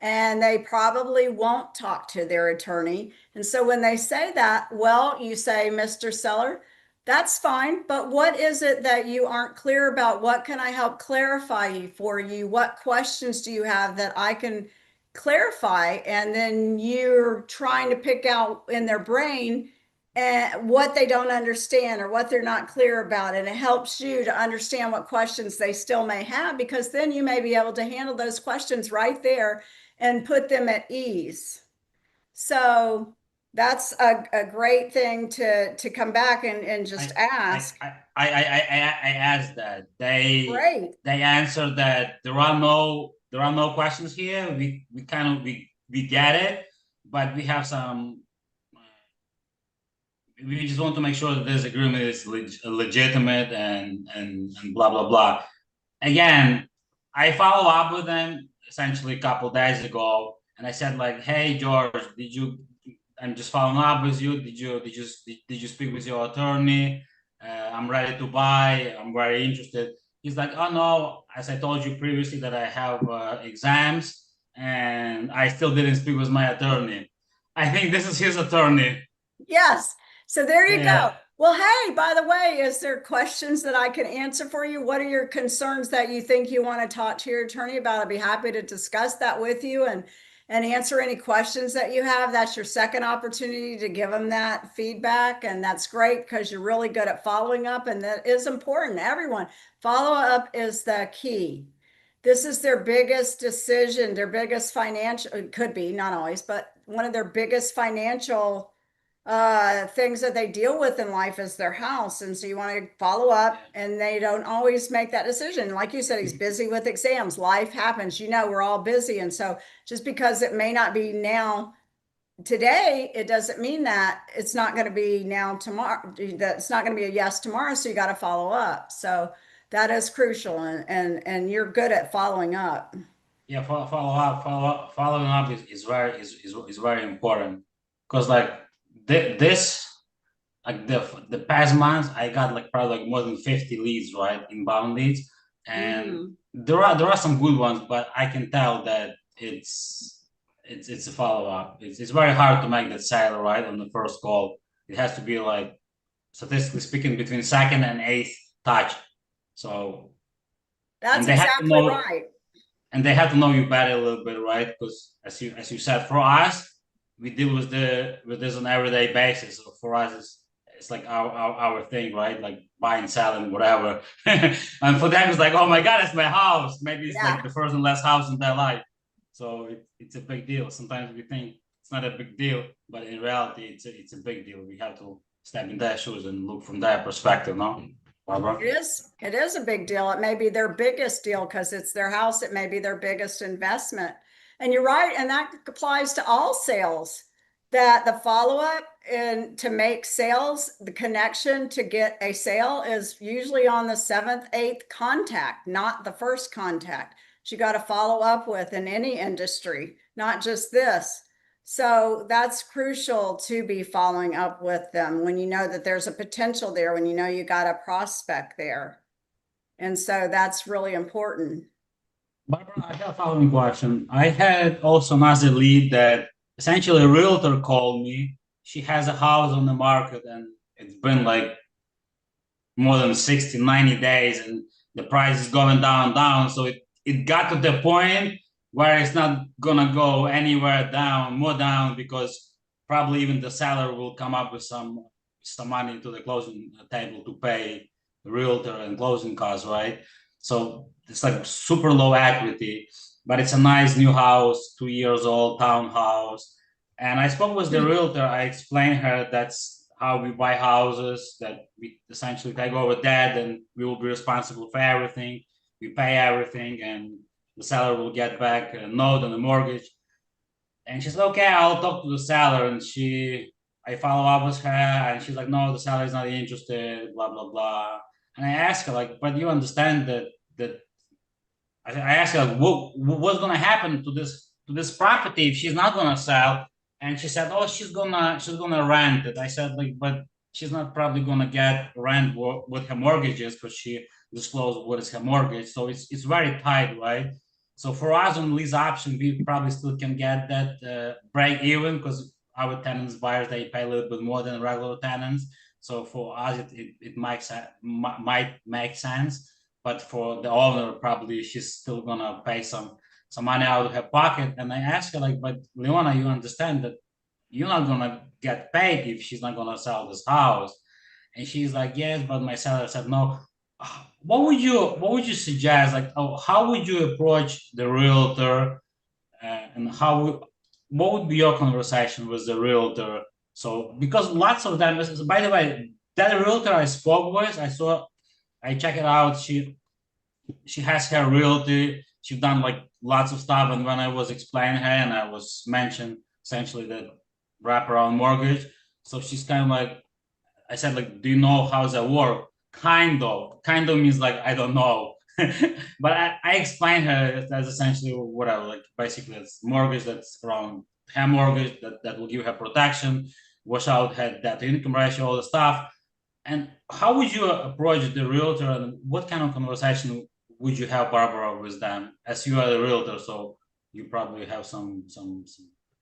Speaker 1: and they probably won't talk to their attorney. And so when they say that, well, you say, Mr. Seller, that's fine, but what is it that you aren't clear about? What can I help clarify for you? What questions do you have that I can clarify? And then you're trying to pick out in their brain and what they don't understand or what they're not clear about. And it helps you to understand what questions they still may have, because then you may be able to handle those questions right there and put them at ease. So that's a great thing to come back and just
Speaker 4: I I
Speaker 1: ask.
Speaker 4: I I asked that.
Speaker 1: Great.
Speaker 4: They answered that there are no questions here. We kind of we get it, but we have some. We just want to make sure that this agreement is legitimate and blah blah blah. Again, I follow up with them essentially a couple days ago, and I said like, "Hey George, did you? I'm just following up with you. Did you speak with your attorney? I'm ready to buy. I'm very interested." He's like, "Oh no, as I told you previously that I have exams, and I still didn't speak with my attorney. I think this is his attorney.
Speaker 1: Yes. So there you go.
Speaker 4: Yeah.
Speaker 1: Well, hey, by the way, is there questions that I can answer for you? What are your concerns that you think you want to talk to your attorney about? I'd be happy to discuss that with you and answer any questions that you have. That's your second opportunity to give them that feedback. And that's great because you're really good at following up. And that is important. Everyone, follow up is the key. This is their biggest decision, their biggest financial, it could be, not always, but one of their biggest financial things that they deal with in life is their house. And so you want to follow up, and they don't always make that decision. Like you said, he's busy with exams. Life happens. You know, we're all busy. And so just because it may not be now today, it doesn't mean that it's not going to be now tomorrow, that it's not going to be a yes tomorrow. So you got to follow up. So that is crucial, and you're good at following up.
Speaker 4: Yeah, following up is very important, because like this, like the past months, I got like probably like more than 50 leads, right, inbound leads, and there are some good ones, but I can tell that it's a follow up. It's very hard to make that sale right on the first call. It has to be like, statistically speaking, between second and eighth touch. So,
Speaker 1: That's
Speaker 4: and they have to
Speaker 1: exactly
Speaker 4: know,
Speaker 1: right.
Speaker 4: and they have to know you better a little bit, right? Because as you said, for us, we deal with this on an everyday basis. So for us, it's like our thing, right? Like buying, selling, whatever. And for them, it's like, oh my god, it's my house. Maybe it's
Speaker 1: Yeah.
Speaker 4: like the first and last house in their life. So it's a big deal. Sometimes we think it's not a big deal, but in reality, it's a big deal. We have to step in their shoes and look from their perspective, no? Barbara?
Speaker 1: It is a big deal. It may be their biggest deal because it's their house. It may be their biggest investment. And you're right. And that applies to all sales, that the follow-up and to make sales, the connection to get a sale is usually on the seventh, eighth contact, not the first contact. You got to follow up with in any industry, not just this. So that's crucial to be following up with them when you know that there's a potential there, when you know you got a prospect there. And so that's really important.
Speaker 4: Barbara, I have a following question. I had also another lead that essentially a realtor called me. She has a house on the market, and it's been like more than 60, 90 days, and the price is going down. So it got to the point where it's not gonna go anywhere more down, because probably even the seller will come up with some money to the closing table to pay the realtor and closing costs, right? So it's like super low equity, but it's a nice new house, 2 years old townhouse. And I spoke with the realtor. I explained her that's how we buy houses, that we essentially take over debt and we will be responsible for everything. We pay everything, and the seller will get back a note on the mortgage. And she's like, okay, I'll talk to the seller. And I follow up with her, and she's like, no, the seller is not interested, blah, blah, blah. And I asked her, like, but you understand that I asked her, what's going to happen to this property if she's not going to sell? And she said, oh, she's gonna rent it. I said, like, but she's not probably gonna get rent with her mortgages, because she disclosed what is her mortgage. So it's very tight, right? So for us on lease option, we probably still can get that break even, because our tenants buyers, they pay a little bit more than regular tenants. So for us, it might make sense. But for the owner, probably she's still gonna pay some money out of her pocket. And I asked her, like, but Leona, you understand that you're not gonna get paid if she's not gonna sell this house? And she's like, yes, but my seller said no. What would you suggest? Like, how would you approach the realtor, and what would be your conversation with the realtor? So because lots of them, by the way, that realtor I spoke with, I check it out. She has her realty. She's done like lots of stuff. And when I was explaining her, and I was mentioned essentially that wraparound mortgage, so she's kind of like, I said, like, do you know how does that work? Kind of means like, I don't know. But I explained her that's essentially whatever, like basically it's mortgage that's around her mortgage that will give her protection, wash out her debt to income ratio, all the stuff. And how would you approach the realtor, and what kind of conversation would you have, Barbara, with them, as you are the realtor? So you probably have some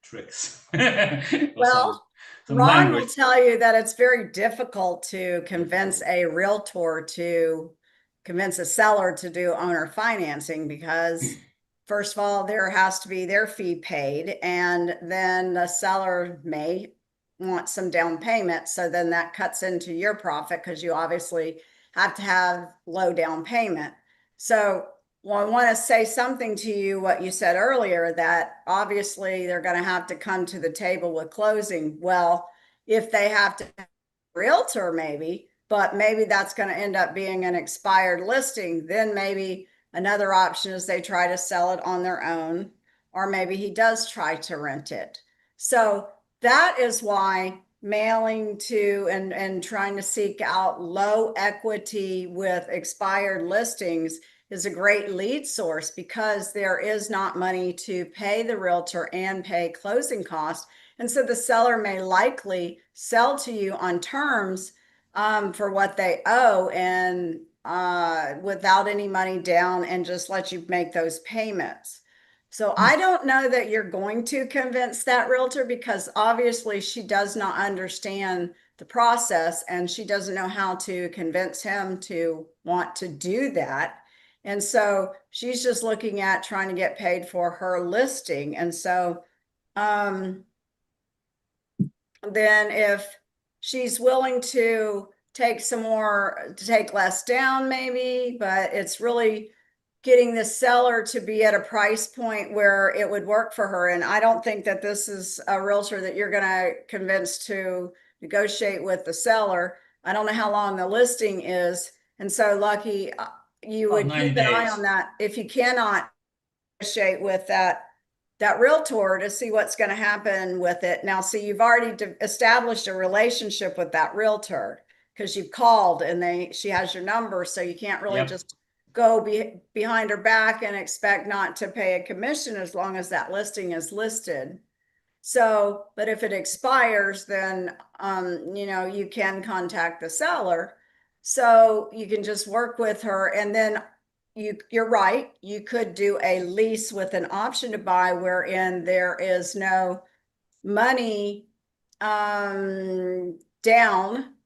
Speaker 4: tricks. Or
Speaker 1: Well,
Speaker 4: some
Speaker 1: Ron will
Speaker 4: language.
Speaker 1: tell you that it's very difficult to convince a realtor to convince a seller to do owner financing because first of all, there has to be their fee paid, and then the seller may want some down payment. So then that cuts into your profit because you obviously have to have low down payment. So well, I want to say something to you, what you said earlier, that obviously they're going to have to come to the table with closing. Well, if they have to have a realtor, maybe, but maybe that's going to end up being an expired listing. Then maybe another option is they try to sell it on their own, or maybe he does try to rent it. So that is why mailing to and trying to seek out low equity with expired listings is a great lead source because there is not money to pay the realtor and pay closing costs. And so the seller may likely sell to you on terms for what they owe and without any money down and just let you make those payments. So I don't know that you're going to convince that realtor because obviously she does not understand the process and she doesn't know how to convince him to want to do that. And so she's just looking at trying to get paid for her listing. And so then if she's willing to take some more, to take less down maybe, but it's really getting the seller to be at a price point where it would work for her. And I don't think that this is a realtor that you're going to convince to negotiate with the seller. I don't know how long the listing is. And so Lucky, you would
Speaker 4: 90
Speaker 1: keep an eye
Speaker 4: days.
Speaker 1: on that. If you cannot negotiate with that realtor to see what's going to happen with it. Now, see, you've already established a relationship with that realtor because you've called and she has your number. So you can't really
Speaker 4: Yep.
Speaker 1: just go behind her back and expect not to pay a commission as long as that listing is listed. So, but if it expires, then, you can contact the seller. So you can just work with her and then you're right. You could do a lease with an option to buy wherein there is no money down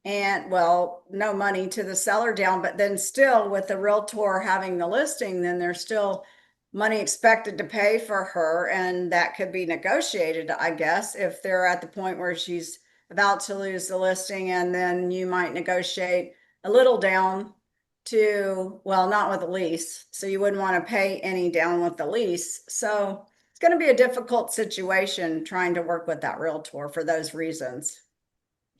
Speaker 1: and well, no money to the seller down, but then still with the realtor having the listing, then there's still money expected to pay for her. And that could be negotiated, I guess, if they're at the point where she's about to lose the listing. And then you might negotiate a little down to, well, not with a lease. So you wouldn't want to pay any down with the lease. So it's going to be a difficult situation trying to work with that realtor for those reasons.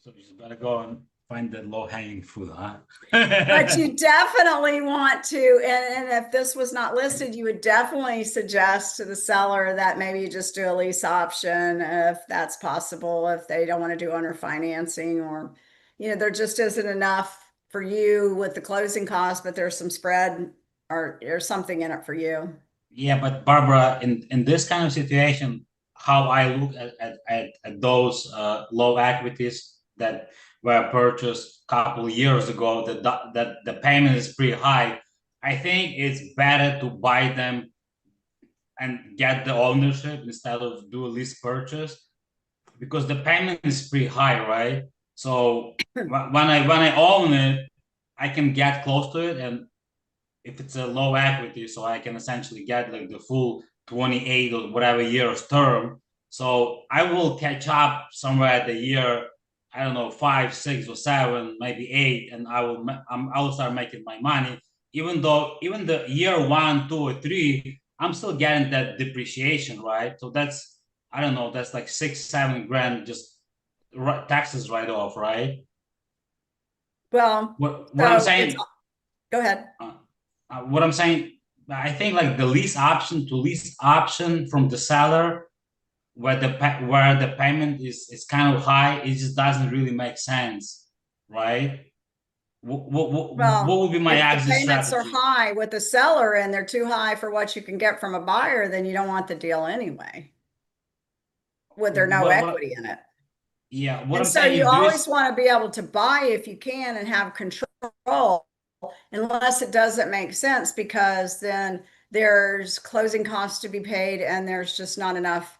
Speaker 4: So you just better go and find that low hanging fruit, huh?
Speaker 1: But you definitely want to, and if this was not listed, you would definitely suggest to the seller that maybe you just do a lease option if that's possible, if they don't want to do owner financing or, there just isn't enough for you with the closing costs, but there's some spread or something in it for you.
Speaker 4: Yeah, but Barbara, in this kind of situation, how I look at those low equities that were purchased a couple of years ago, that the payment is pretty high. I think it's better to buy them and get the ownership instead of do a lease purchase because the payment is pretty high, right? So when I own it, I can get close to it, and if it's a low equity, so I can essentially get like the full 28 or whatever years term. So I will catch up somewhere at the year, I don't know, 5, 6, or 7, maybe 8, and I will start making my money. Even though even the year 1, 2, or 3, I'm still getting that depreciation, right? So that's, I don't know, that's like 6, 7 grand just taxes right off, right?
Speaker 1: Well,
Speaker 4: What I'm
Speaker 1: so
Speaker 4: saying.
Speaker 1: go ahead.
Speaker 4: What I'm saying, I think like the lease option from the seller, where the payment is kind of high, it just doesn't really make sense, right? What
Speaker 1: Well,
Speaker 4: would be my
Speaker 1: if the
Speaker 4: exit
Speaker 1: payments are
Speaker 4: strategy?
Speaker 1: high with the seller and they're too high for what you can get from a buyer, then you don't want the deal anyway. With there no equity in it.
Speaker 4: Yeah, what
Speaker 1: And
Speaker 4: I'm
Speaker 1: so
Speaker 4: saying,
Speaker 1: you
Speaker 4: if there
Speaker 1: always
Speaker 4: is,
Speaker 1: want to be able to buy if you can and have control, unless it doesn't make sense, because then there's closing costs to be paid and there's just not enough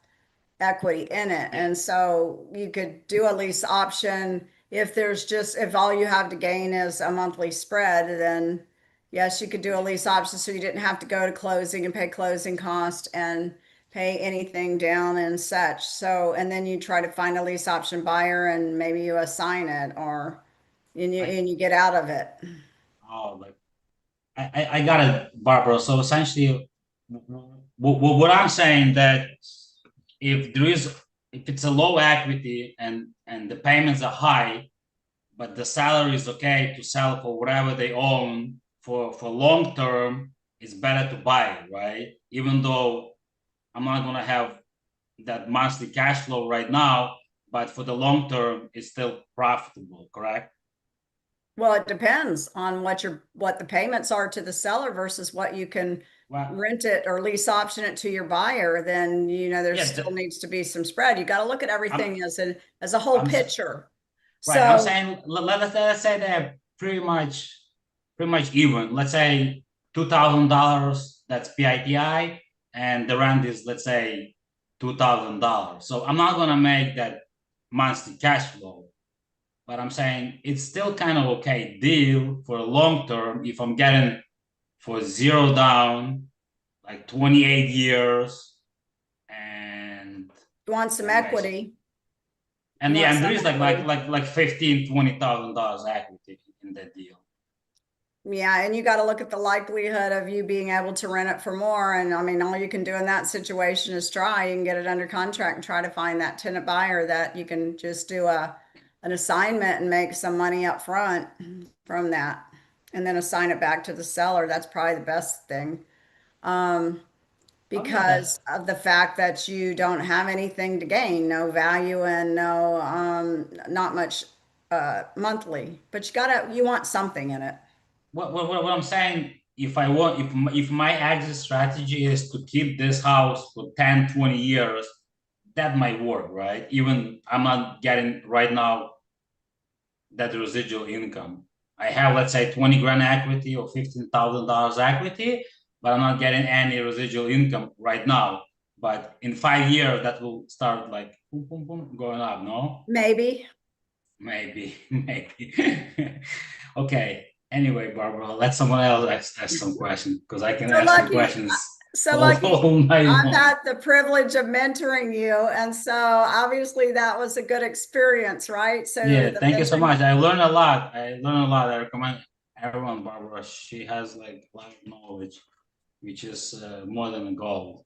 Speaker 1: equity in it. And so you could do a lease option if if all you have to gain is a monthly spread, then yes, you could do a lease option so you didn't have to go to closing and pay closing cost and pay anything down and such. So, and then you try to find a lease option buyer and maybe you assign it or and you get out of it.
Speaker 4: Oh, like I got it, Barbara. So essentially, what I'm saying that if there is if it's a low equity and the payments are high, but the salary is okay to sell for whatever they own for long term, it's better to buy it, right? Even though I'm not gonna have that monthly cash flow right now, but for the long term, it's still profitable, correct?
Speaker 1: Well, it depends on what the payments are to the seller versus what you can
Speaker 4: Well,
Speaker 1: rent it or lease option it to your buyer. Then, there
Speaker 4: yeah,
Speaker 1: still needs to be some spread. You got to look at everything as a whole
Speaker 4: I'm
Speaker 1: picture.
Speaker 4: right. I'm
Speaker 1: So,
Speaker 4: saying let's say they're pretty much even. Let's say $2,000. That's PITI, and the rent is let's say $2,000. So I'm not gonna make that monthly cash flow, but I'm saying it's still kind of okay deal for a long term if I'm getting for zero down, like 28 years, and
Speaker 1: you want some
Speaker 4: and basically
Speaker 1: equity.
Speaker 4: and
Speaker 1: You
Speaker 4: yeah,
Speaker 1: want
Speaker 4: and there
Speaker 1: some
Speaker 4: is
Speaker 1: equity.
Speaker 4: like $15,000-$20,000 equity in that deal.
Speaker 1: Yeah, and you got to look at the likelihood of you being able to rent it for more. And I mean, all you can do in that situation is try. You can get it under contract and try to find that tenant buyer that you can just do an assignment and make some money up front from that, and then assign it back to the seller. That's probably the best thing.
Speaker 4: Oh yeah, that
Speaker 1: Because of the fact that you don't have anything to gain, no value and no not much monthly, but you want something in it.
Speaker 4: what I'm saying. If I want, if my exit strategy is to keep this house for 10, 20 years, that might work, right? Even I'm not getting right now that residual income. I have, let's say, 20 grand equity or $15,000 equity, but I'm not getting any residual income right now. But in 5 years, that will start like boom, boom, boom, going up, no?
Speaker 1: Maybe.
Speaker 4: Maybe, maybe. Okay. Anyway, Barbara, let someone else ask some questions because I can
Speaker 1: So
Speaker 4: ask some
Speaker 1: lucky,
Speaker 4: questions
Speaker 1: so
Speaker 4: all,
Speaker 1: lucky.
Speaker 4: all night
Speaker 1: I've
Speaker 4: long.
Speaker 1: had the privilege of mentoring you, and so obviously that was a good experience, right? So
Speaker 4: Yeah,
Speaker 1: the
Speaker 4: thank you so
Speaker 1: mentoring,
Speaker 4: much. I learned a lot. I recommend everyone, Barbara. She has like a lot of knowledge, which is more than a goal.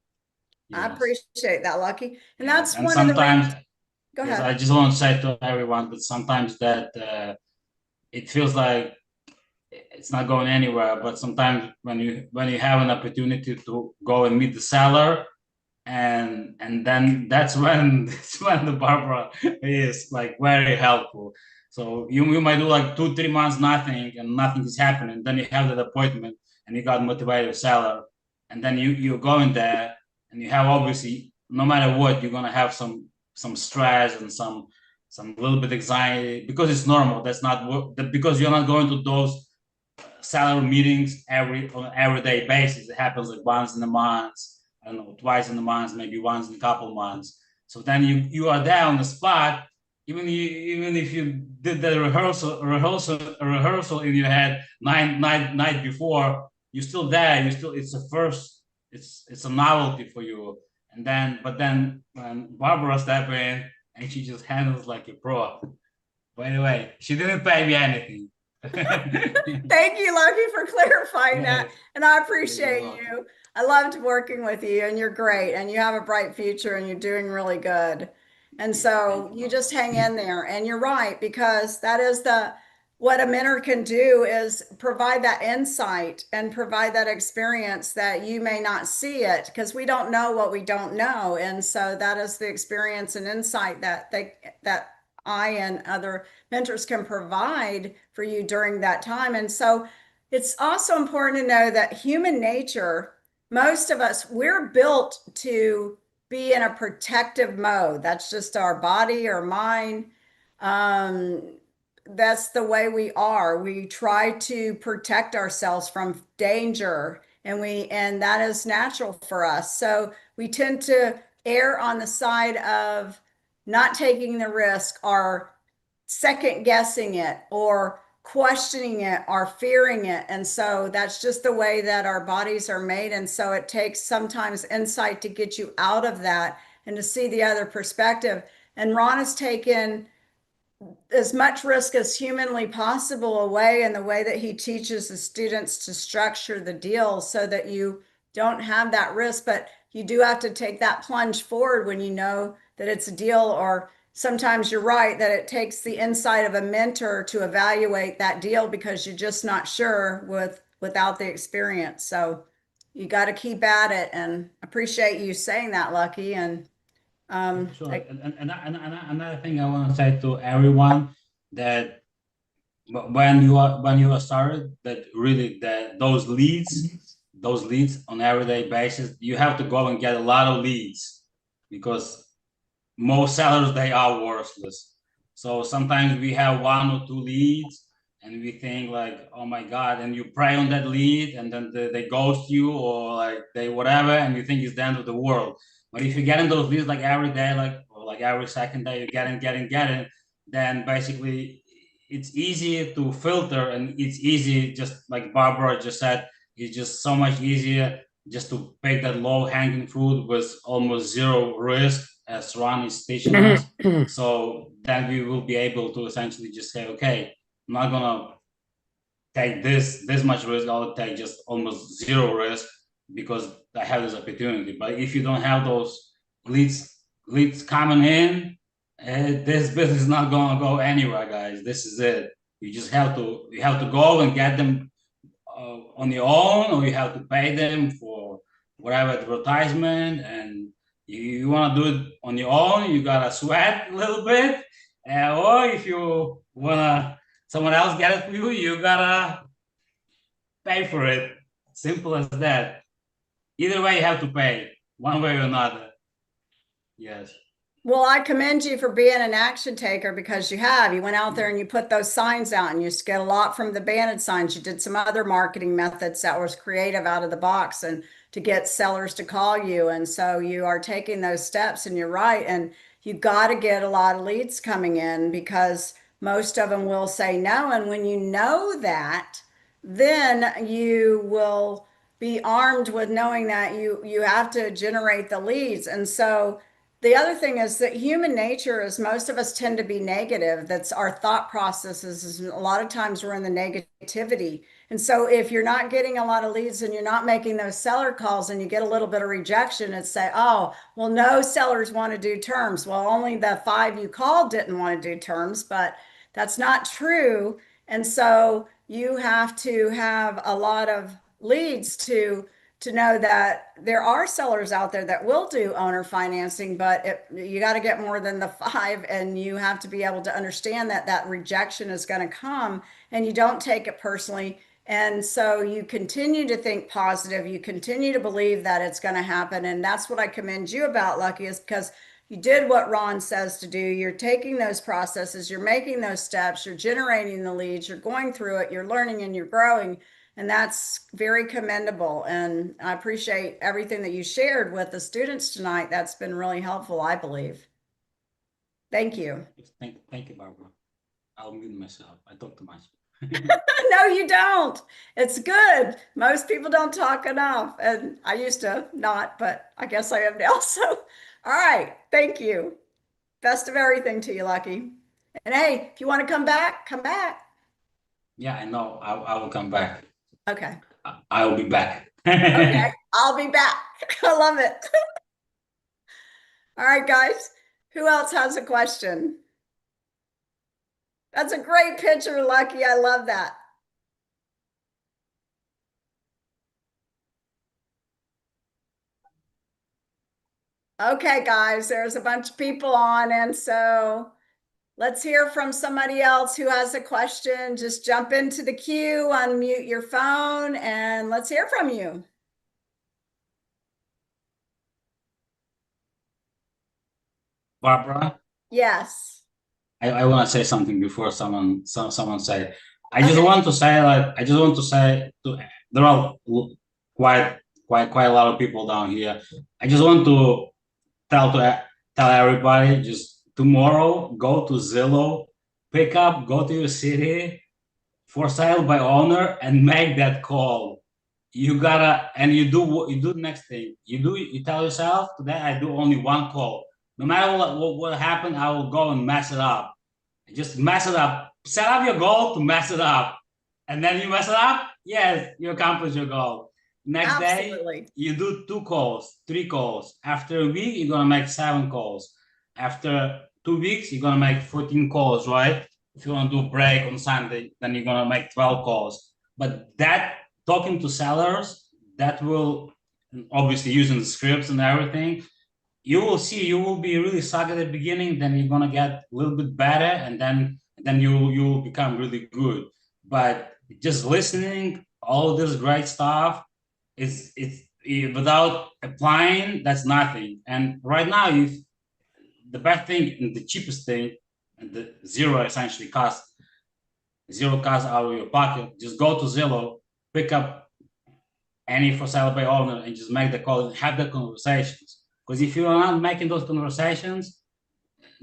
Speaker 1: I
Speaker 4: Yes.
Speaker 1: appreciate that, Lucky. And
Speaker 4: Yeah.
Speaker 1: that's
Speaker 4: And
Speaker 1: one of the
Speaker 4: sometimes,
Speaker 1: reasons. Go
Speaker 4: yes, I
Speaker 1: ahead.
Speaker 4: just want to say to everyone that sometimes that it feels like it's not going anywhere. But sometimes when you have an opportunity to go and meet the seller, and then that's when that's when the Barbara is like very helpful. So you might do like 2 3 months nothing and nothing is happening. Then you have that appointment and you got motivated seller, and then you're going there and you have obviously no matter what you're gonna have some stress and some little bit anxiety because it's normal. That's not what because you're not going to those salary meetings on an everyday basis. It happens like once in a month, I don't know, twice in a month, maybe once in a couple of months. So then you are there on the spot. Even if you did the rehearsal in your head night before, you're still there. You still it's a first. It's a novelty for you. And then but then when Barbara stepped in and she just handles like a pro. By the way, she didn't pay me anything.
Speaker 1: Thank you, Lucky, for clarifying
Speaker 4: Yeah,
Speaker 1: that. And I
Speaker 4: you're
Speaker 1: appreciate
Speaker 4: welcome.
Speaker 1: you. I loved working with you, and you're great, and you have a bright future, and you're doing really good. And
Speaker 4: Yeah, thank
Speaker 1: so
Speaker 4: you,
Speaker 1: you
Speaker 4: Barbara.
Speaker 1: just hang in there. And you're right, because that is what a mentor can do is provide that insight and provide that experience that you may not see it because we don't know what we don't know. And so that is the experience and insight that I and other mentors can provide for you during that time. And so it's also important to know that human nature, most of us, we're built to be in a protective mode. That's just our body or mind. Um, that's the way we are. We try to protect ourselves from danger and that is natural for us. So we tend to err on the side of not taking the risk or second guessing it or questioning it or fearing it. And so that's just the way that our bodies are made. And so it takes sometimes insight to get you out of that and to see the other perspective. And Ron has taken as much risk as humanly possible away in the way that he teaches the students to structure the deal so that you don't have that risk, but you do have to take that plunge forward when you know that it's a deal. Or sometimes you're right that it takes the insight of a mentor to evaluate that deal because you're just not sure without the experience. So you got to keep at it, and appreciate you saying that, Lucky. And
Speaker 4: Sure. And another thing I want to say to everyone, that when you are started, that really that those leads on everyday basis, you have to go and get a lot of leads, because most sellers, they are worthless. So sometimes we have 1 or 2 leads and we think like, oh my God, and you pray on that lead and then they ghost you, or like they whatever, and you think it's the end of the world. But if you get in those leads like every day, or like every second day, you get in, then basically it's easy to filter, and it's easy, just like Barbara just said, it's just so much easier just to pick that low hanging fruit with almost zero risk, as Ron is teaching us. So then we will be able to essentially just say, okay, I'm not gonna take this much risk, I'll take just almost zero risk because I have this opportunity. But if you don't have those leads coming in, this business is not gonna go anywhere, guys. This is it. You just have to go and get them on your own, or you have to pay them for whatever advertisement. And you want to do it on your own, you gotta sweat a little bit, or if you wanna someone else get it for you, you gotta pay for it. Simple as that. Either way, you have to pay one way or another. Yes.
Speaker 1: well, I commend you for being an action taker, because you have. You went out there and you put those signs out, and you get a lot from the banded signs. You did some other marketing methods that was creative out of the box and to get sellers to call you. And so you are taking those steps, and you're right. And you got to get a lot of leads coming in, because most of them will say no. And when you know that, then you will be armed with knowing that you have to generate the leads. And so the other thing is that human nature is most of us tend to be negative. That's our thought processes. Is a lot of times we're in the negativity. And so if you're not getting a lot of leads and you're not making those seller calls and you get a little bit of rejection, and say, oh, well, no sellers want to do terms. Well, only the 5 you called didn't want to do terms, but that's not true. And so you have to have a lot of leads to know that there are sellers out there that will do owner financing, but you got to get more than the 5, and you have to be able to understand that that rejection is going to come, and you don't take it personally. And so you continue to think positive, you continue to believe that it's going to happen. And that's what I commend you about, Lucky, is because you did what Ron says to do. You're taking those processes, you're making those steps, you're generating the leads, you're going through it, you're learning, and you're growing. And that's very commendable. And I appreciate everything that you shared with the students tonight. That's been really helpful, I believe. Thank you.
Speaker 4: Thank you, Barbara. I'll mute myself. I talk too much.
Speaker 1: No, you don't. It's good. Most people don't talk enough. And I used to not, but I guess I am now. So, all right. Thank you. Best of everything to you, Lucky. And hey, if you want to come back, come back.
Speaker 4: Yeah, I know. I will come back.
Speaker 1: Okay.
Speaker 4: I will be back.
Speaker 1: Okay. I'll be back. I love it. All right, guys. Who else has a question? That's a great picture, Lucky. I love that. Okay, guys, there's a bunch of people on, and so let's hear from somebody else who has a question. Just jump into the queue, unmute your phone, and let's hear from you.
Speaker 4: Barbara,
Speaker 1: Yes.
Speaker 4: I want to say something before someone say. I just want to say to there are quite quite a lot of people down here. I just want to tell to tell everybody, just tomorrow go to Zillow, pick up, go to your city for sale by owner, and make that call. You gotta, and you do the next thing. You tell yourself, today I do only one call. No matter what happened, I will go and mess it up. Just mess it up. Set up your goal to mess it up. And then you mess it up, yes, you accomplish your goal. Next day,
Speaker 1: Absolutely.
Speaker 4: you do 2 calls, 3 calls. After a week, you're gonna make 7 calls. After 2 weeks, you're gonna make 14 calls, right? If you want to do a break on Sunday, then you're gonna make 12 calls. But that talking to sellers, that will obviously using the scripts and everything, you will see you will be really suck at the beginning, then you're gonna get a little bit better, and then you will become really good. But just listening all this great stuff is it's without applying, that's nothing. And right now, if the best thing and the cheapest thing and the zero essentially cost, zero cost out of your pocket, just go to Zillow, pick up any for sale by owner, and just make the call and have the conversations. Because if you are not making those conversations,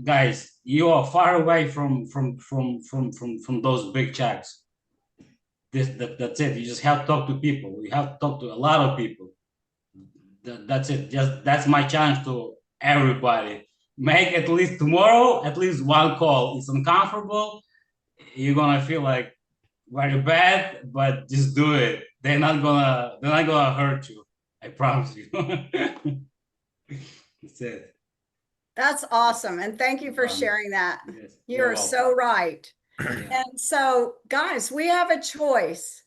Speaker 4: guys, you are far away from those big checks. That's it. You just have to talk to people. You have to talk to a lot of people. That's it. Just that's my challenge to everybody. Make at least tomorrow at least one call. It's uncomfortable. You're gonna feel like very bad, but just do it. They're not gonna hurt you. I promise you. That's it.
Speaker 1: That's awesome. And thank you for sharing that.
Speaker 4: Yes,
Speaker 1: You're
Speaker 4: you're
Speaker 1: so
Speaker 4: welcome.
Speaker 1: right.
Speaker 4: Yeah.
Speaker 1: And so, guys, we have a choice.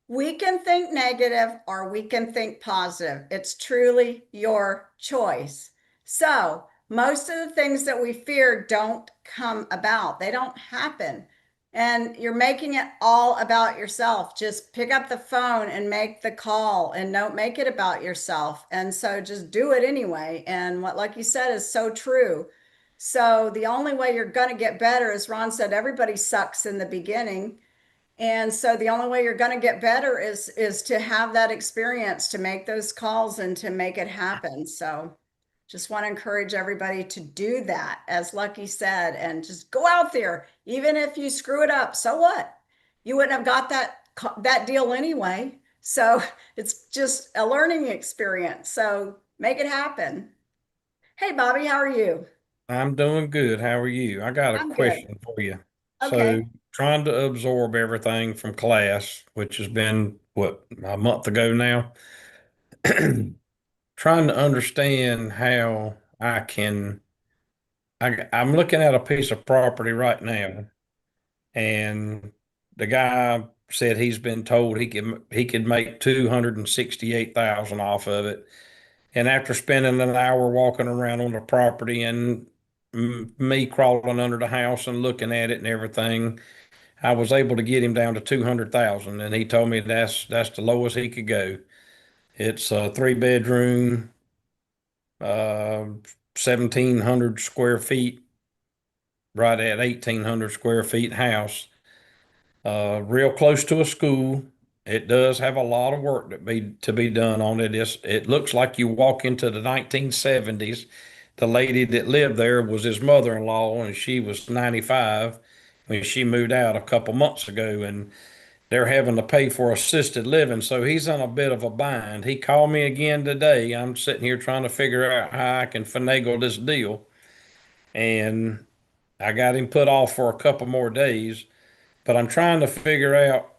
Speaker 1: We can think negative or we can think positive. It's truly your choice. So, most of the things that we fear don't come about, they don't happen. And you're making it all about yourself. Just pick up the phone and make the call and don't make it about yourself. And so just do it anyway. And what, like you said, is so true. So the only way you're going to get better, as Ron said, everybody sucks in the beginning. And so the only way you're going to get better is to have that experience, to make those calls and to make it happen. So just want to encourage everybody to do that, as Lucky said, and just go out there. Even if you screw it up, so what? You wouldn't have got that deal anyway. So it's just a learning experience. So make it happen. Hey, Bobby, how are you?
Speaker 5: I'm doing good. How are you? I got a
Speaker 1: I'm good.
Speaker 5: question for you. So,
Speaker 1: Okay.
Speaker 5: trying to absorb everything from class, which has been what, a month ago now, trying to understand how I can. I'm looking at a piece of property right now, and the guy said he's been told he could make 268,000 off of it. And after spending an hour walking around on the property and me crawling under the house and looking at it and everything, I was able to get him down to 200,000. And he told me that's the lowest he could go. It's a 3 bedroom, 1,700 square feet, right at 1,800 square feet house, real close to a school. It does have a lot of work to be done on it. It looks like you walk into the 1970s. The lady that lived there was his mother-in-law, and she was 95 when she moved out a couple months ago, and they're having to pay for assisted living. So he's in a bit of a bind. He called me again today. I'm sitting here trying to figure out how I can finagle this deal, and I got him put off for a couple more days, but I'm trying to figure out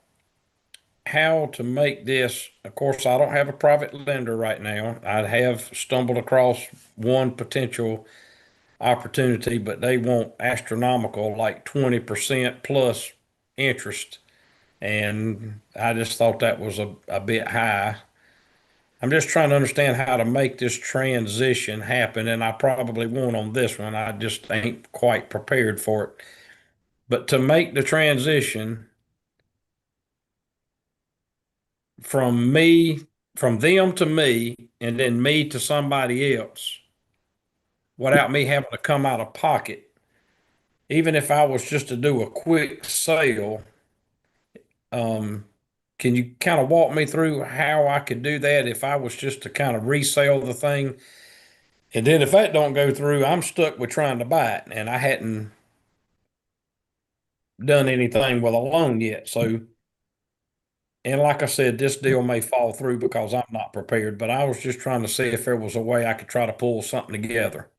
Speaker 5: how to make this. Of course, I don't have a private lender right now. I have stumbled across one potential opportunity, but they want astronomical, like 20% plus interest. And I just thought that was a bit high. I'm just trying to understand how to make this transition happen, and I probably won't on this one. I just ain't quite prepared for it. But to make the transition from me, from them to me, and then me to somebody else without me having to come out of pocket, even if I was just to do a quick sale, um, can you kind of walk me through how I could do that if I was just to kind of resell the thing? And then if that don't go through, I'm stuck with trying to buy it, and I hadn't done anything with a loan yet. So, and like I said, this deal may fall through because I'm not prepared, but I was just trying to see if there was a way I could try to pull something together.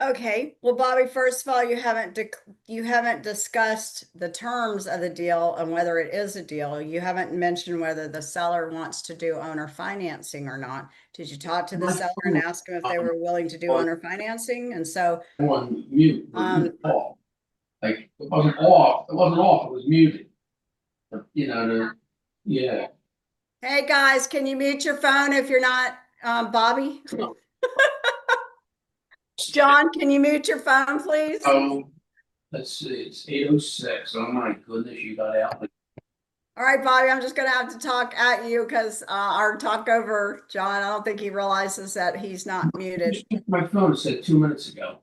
Speaker 1: Okay, well, Bobby, first of all, you haven't discussed the terms of the deal and whether it is a deal. You haven't mentioned whether the seller wants to do owner financing or not. Did you talk to the seller and ask them if they were willing to do owner financing? And so,
Speaker 6: On mute, it was off. Like, it wasn't off, it was muted. But, you know, yeah.
Speaker 1: hey, guys, can you mute your phone if you're not, Bobby? John, can you mute your phone, please?
Speaker 6: Let's see, it's 8:06. Oh my goodness, you got out.
Speaker 1: All right, Bobby, I'm just gonna have to talk at you because our talk over John. I don't think he realizes that he's not muted.
Speaker 6: My phone said 2 minutes ago.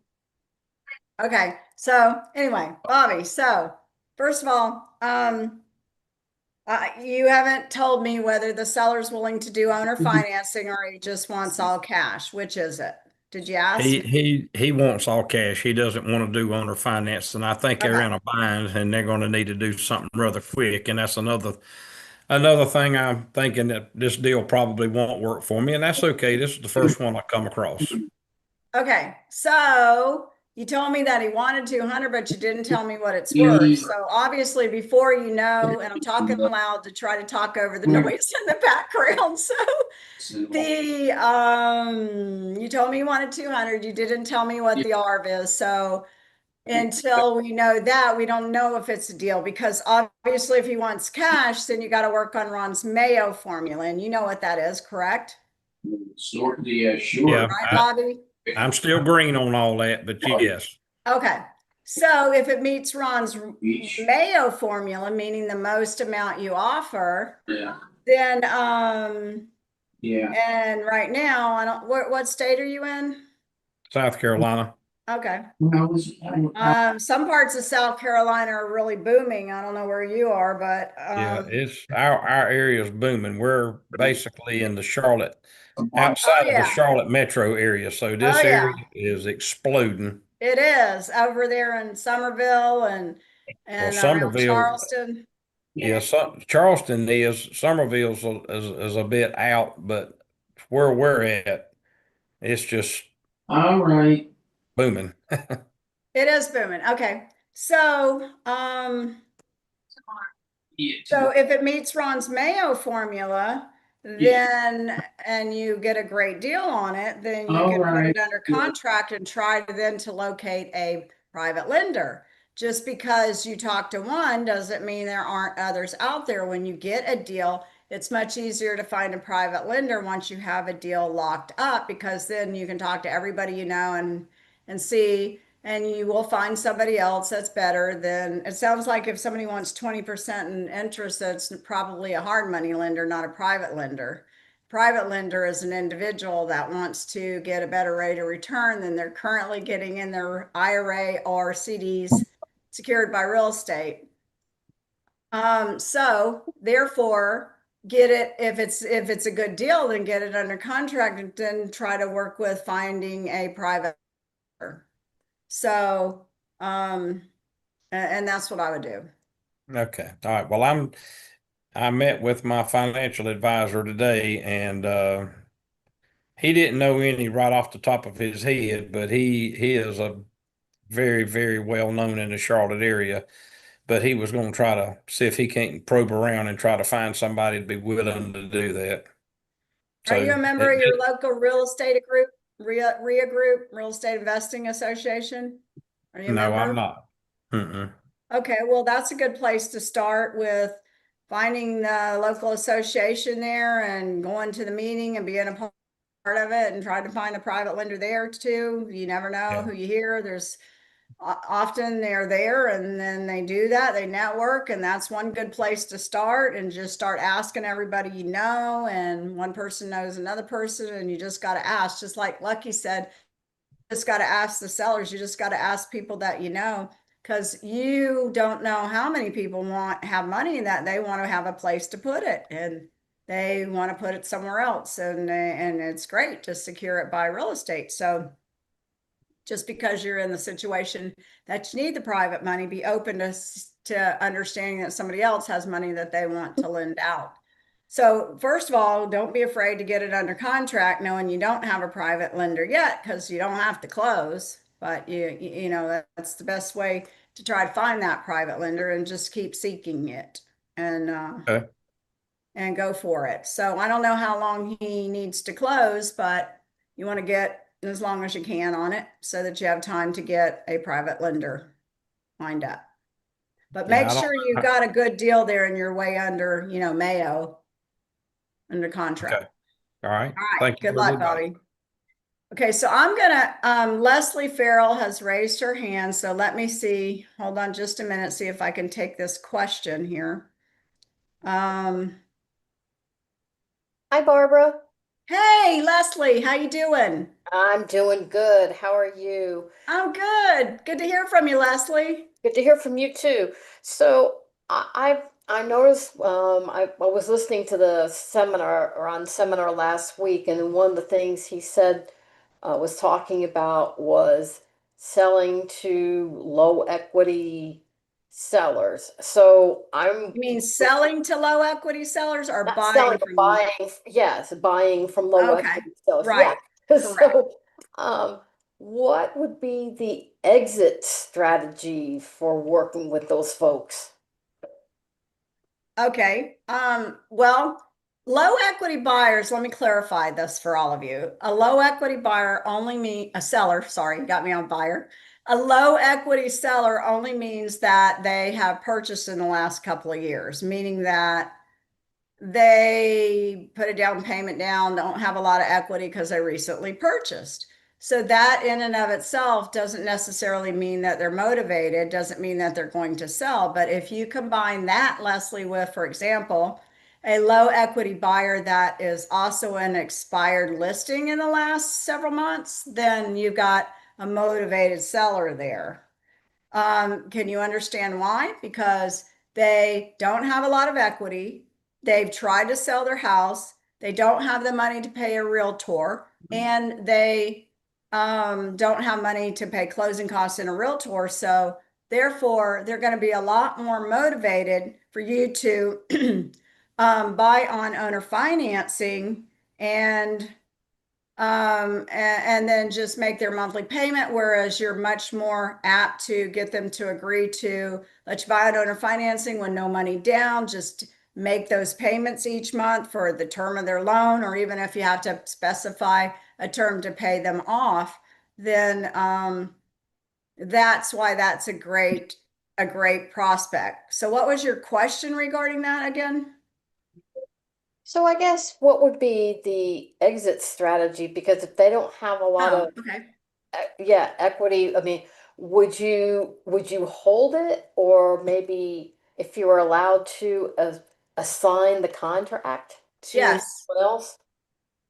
Speaker 1: Okay, so anyway, Bobby, so first of all, you haven't told me whether the seller's willing to do owner financing or he just wants all cash. Which is it? Did you ask?
Speaker 5: He wants all cash. He doesn't want to do owner finance, and I think they're
Speaker 1: Okay.
Speaker 5: in a bind, and they're going to need to do something rather quick. And that's another thing I'm thinking that this deal probably won't work for me, and that's okay. This is the first one I come across.
Speaker 1: Okay, so you told me that he wanted 200, but you didn't tell me what it's
Speaker 6: Yeah.
Speaker 1: worth. So obviously, before you know, and I'm talking loud to try to talk over the noise in the background. So you told me you wanted 200. You didn't tell me what the ARV is. So until we know that, we don't know if it's a deal, because obviously if he wants cash, then you got to work on Ron's Mayo formula, and you know what that is, correct?
Speaker 6: Sure.
Speaker 5: Yeah,
Speaker 1: Right, Bobby?
Speaker 5: I'm still green on all that, but yes.
Speaker 1: Okay, so if it meets Ron's Mayo formula, meaning the most amount you offer,
Speaker 6: Yeah.
Speaker 1: then
Speaker 6: Yeah.
Speaker 1: and right now, I don't, what state are you in?
Speaker 5: South Carolina.
Speaker 1: Okay. Some parts of South Carolina are really booming. I don't know where you are, but
Speaker 5: Yeah, it's our area is booming. We're basically in the Charlotte,
Speaker 1: oh
Speaker 5: outside of the
Speaker 1: yeah,
Speaker 5: Charlotte metro area. So
Speaker 1: oh
Speaker 5: this
Speaker 1: yeah,
Speaker 5: area is exploding.
Speaker 1: it is over there in Somerville and
Speaker 5: Well,
Speaker 1: around
Speaker 5: Somerville,
Speaker 1: Charleston.
Speaker 5: yeah, Charleston is. Somerville's is a bit out, but where we're at, it's just
Speaker 6: All right.
Speaker 5: booming.
Speaker 1: It is booming. Okay, so so if it meets Ron's Mayo formula, then and you get a great deal on it, then you can put it under contract and try to then to locate a private lender. Just because you talk to one doesn't mean there aren't others out there. When you get a deal, it's much easier to find a private lender once you have a deal locked up, because then you can talk to everybody you know and see, and you will find somebody else that's better than, it sounds like if somebody wants 20% in interest, that's probably a hard money lender, not a private lender. Private lender is an individual that wants to get a better rate of return than they're currently getting in their IRA or CDs secured by real estate. So therefore, get it, if it's a good deal, then get it under contract and then try to work with finding a private. So, and that's what I would do.
Speaker 5: Okay. All right. Well, I met with my financial advisor today, and he didn't know any right off the top of his head, but he is a very, very well known in the Charlotte area. But he was going to try to see if he can't probe around and try to find somebody to be willing to do that.
Speaker 1: Are you a
Speaker 5: So
Speaker 1: member of your local real estate group, RIA Group, Real Estate Investing Association? Are you a
Speaker 5: no,
Speaker 1: member?
Speaker 5: I'm not. Mm-mm.
Speaker 1: Okay, well, that's a good place to start with finding the local association there and going to the meeting and being a part of it and trying to find a private lender there too. You never know
Speaker 5: Yeah.
Speaker 1: who you hear. There's often they're there and then they do that, they network, and that's one good place to start, and just start asking everybody you know, and one person knows another person, and you just got to ask, just like Lucky said, just got to ask the sellers, you just got to ask people that you know, because you don't know how many people have money that they want to have a place to put it, and they want to put it somewhere else, and it's great to secure it by real estate. So just because you're in the situation that you need the private money, be open to understanding that somebody else has money that they want to lend out. So first of all, don't be afraid to get it under contract knowing you don't have a private lender yet, because you don't have to close, but you know, that's the best way to try to find that private lender, and just keep seeking it and
Speaker 5: Okay.
Speaker 1: and go for it. So I don't know how long he needs to close, but you want to get as long as you can on it so that you have time to get a private lender lined up. But
Speaker 5: Yeah,
Speaker 1: make
Speaker 5: I don't-
Speaker 1: sure you got a good deal there and you're way under, you know, Mayo under
Speaker 5: Okay.
Speaker 1: contract.
Speaker 5: All right.
Speaker 1: All right.
Speaker 5: Thank you
Speaker 1: Good
Speaker 5: for the
Speaker 1: luck,
Speaker 5: advice.
Speaker 1: Bobby. Okay, so I'm gonna, Leslie Farrell has raised her hand, so let me see. Hold on just a minute, see if I can take this question here.
Speaker 7: Hi, Barbara.
Speaker 1: Hey, Leslie, how you doing?
Speaker 7: I'm doing good. How are you?
Speaker 1: I'm good. Good to hear from you, Leslie.
Speaker 7: Good to hear from you too. So I noticed I was listening to the seminar or on seminar last week, and one of the things he said was talking about was selling to low equity sellers. So I'm
Speaker 1: You mean selling to low equity sellers or
Speaker 7: not selling,
Speaker 1: buying
Speaker 7: but
Speaker 1: from?
Speaker 7: buying, yes, buying from low
Speaker 1: Okay,
Speaker 7: equity sellers. Yeah.
Speaker 1: right, correct.
Speaker 7: So, what would be the exit strategy for working with those folks?
Speaker 1: Okay. Well, low equity buyers, let me clarify this for all of you. A low equity buyer only mean a seller, sorry, got me on buyer. A low equity seller only means that they have purchased in the last couple of years, meaning that they put a down payment down, don't have a lot of equity because they recently purchased. So that in and of itself doesn't necessarily mean that they're motivated, doesn't mean that they're going to sell. But if you combine that, Leslie, with, for example, a low equity buyer that is also an expired listing in the last several months, then you've got a motivated seller there. Can you understand why? Because they don't have a lot of equity. They've tried to sell their house. They don't have the money to pay a realtor, and they don't have money to pay closing costs in a realtor. So therefore, they're going to be a lot more motivated for you to buy on owner financing and and then just make their monthly payment, whereas you're much more apt to get them to agree to let you buy an owner financing when no money down, just make those payments each month for the term of their loan, or even if you have to specify a term to pay them off, then that's why that's a great prospect. So what was your question regarding that again?
Speaker 7: So I guess what would be the exit strategy? Because if they don't have a lot
Speaker 1: Oh,
Speaker 7: of
Speaker 1: okay.
Speaker 7: yeah, equity, I mean, would you hold it, or maybe if you were allowed to assign the contract to
Speaker 1: Yes.
Speaker 7: someone else?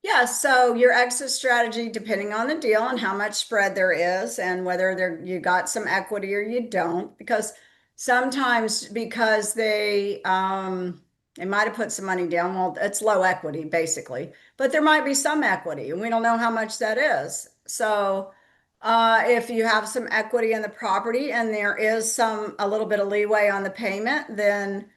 Speaker 1: Yeah, so your exit strategy, depending on the deal and how much spread there is, and whether you got some equity or you don't, because sometimes because they might have put some money down, well, it's low equity basically, but there might be some equity, and we don't know how much that is. So if you have some equity in the property and there is a little bit of leeway on the payment, then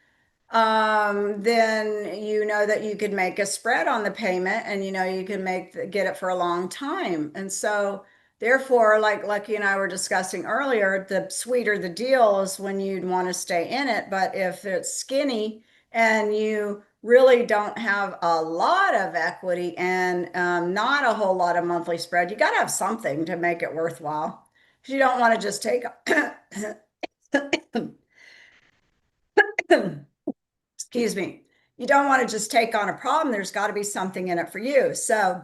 Speaker 1: you know that you could make a spread on the payment, and you know you can get it for a long time. And so therefore, like Lucky and I were discussing earlier, the sweeter the deal is when you'd want to stay in it. But if it's skinny and you really don't have a lot of equity and not a whole lot of monthly spread, you got to have something to make it worthwhile. You don't want to just take excuse me, you don't want to just take on a problem. There's got to be something in it for you. So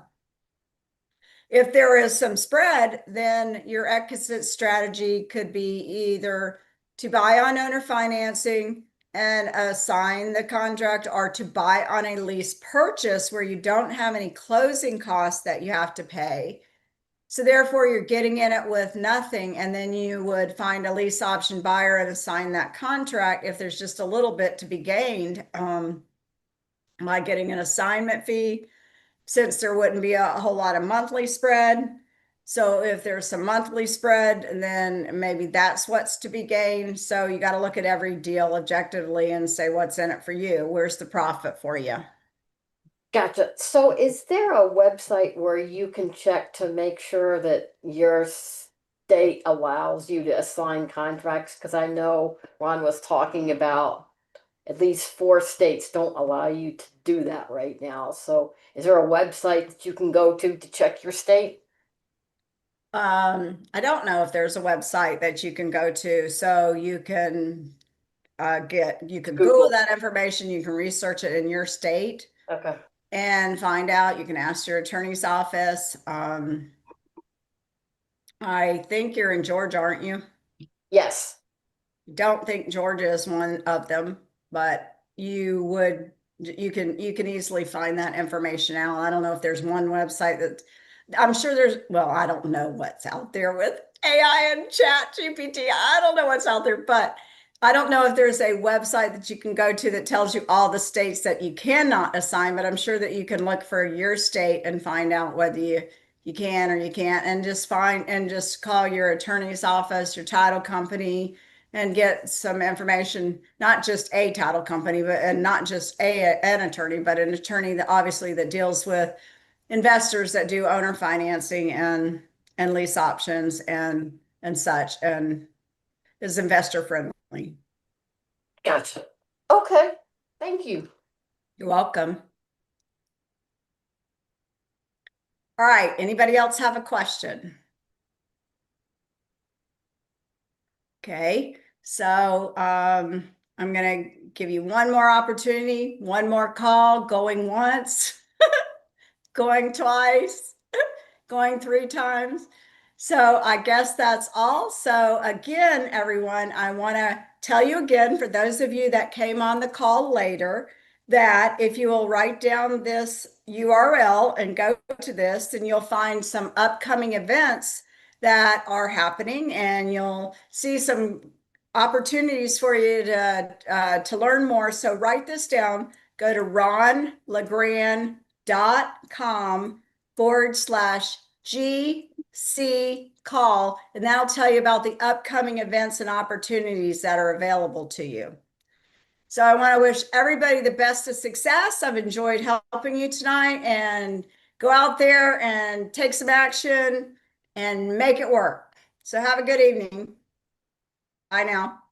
Speaker 1: if there is some spread, then your exit strategy could be either to buy on owner financing and assign the contract, or to buy on a lease purchase where you don't have any closing costs that you have to pay. So therefore, you're getting in it with nothing, and then you would find a lease option buyer and assign that contract if there's just a little bit to be gained by getting an assignment fee, since there wouldn't be a whole lot of monthly spread. So if there's some monthly spread, then maybe that's what's to be gained. So you got to look at every deal objectively and say, what's in it for you? Where's the profit for you?
Speaker 7: Gotcha. So is there a website where you can check to make sure that your state allows you to assign contracts? Because I know Ron was talking about at least 4 states don't allow you to do that right now. So is there a website that you can go to check your state?
Speaker 1: I don't know if there's a website that you can go to, so you can you can Google that information, you can research it in your state
Speaker 7: Okay.
Speaker 1: and find out. You can ask your attorney's office. I think you're in Georgia, aren't you?
Speaker 7: Yes.
Speaker 1: Don't think Georgia is one of them, but you can easily find that information out. I don't know if there's one website that I'm sure there's, well, I don't know what's out there with AI and chat GPT. I don't know what's out there, but I don't know if there's a website that you can go to that tells you all the states that you cannot assign, but I'm sure that you can look for your state and find out whether you can or you can't, and just call your attorney's office, your title company, and get some information, not just a title company, but and not just an attorney, but an attorney that obviously that deals with investors that do owner financing and lease options and such, and is investor friendly.
Speaker 7: Gotcha. Okay. Thank you.
Speaker 1: You're welcome. All right. Anybody else have a question? Okay. So I'm going to give you one more opportunity, one more call, going once, going twice, going 3 times. So I guess that's all. So again, everyone, I want to tell you again, for those of you that came on the call later, that if you will write down this URL and go to this, then you'll find some upcoming events that are happening, and you'll see some opportunities for you to learn more. So write this down. Go to ronlegrand.com/GC call, and that'll tell you about the upcoming events and opportunities that are available to you. So I want to wish everybody the best of success. I've enjoyed helping you tonight, and go out there and take some action and make it work. So have a good evening. Bye now.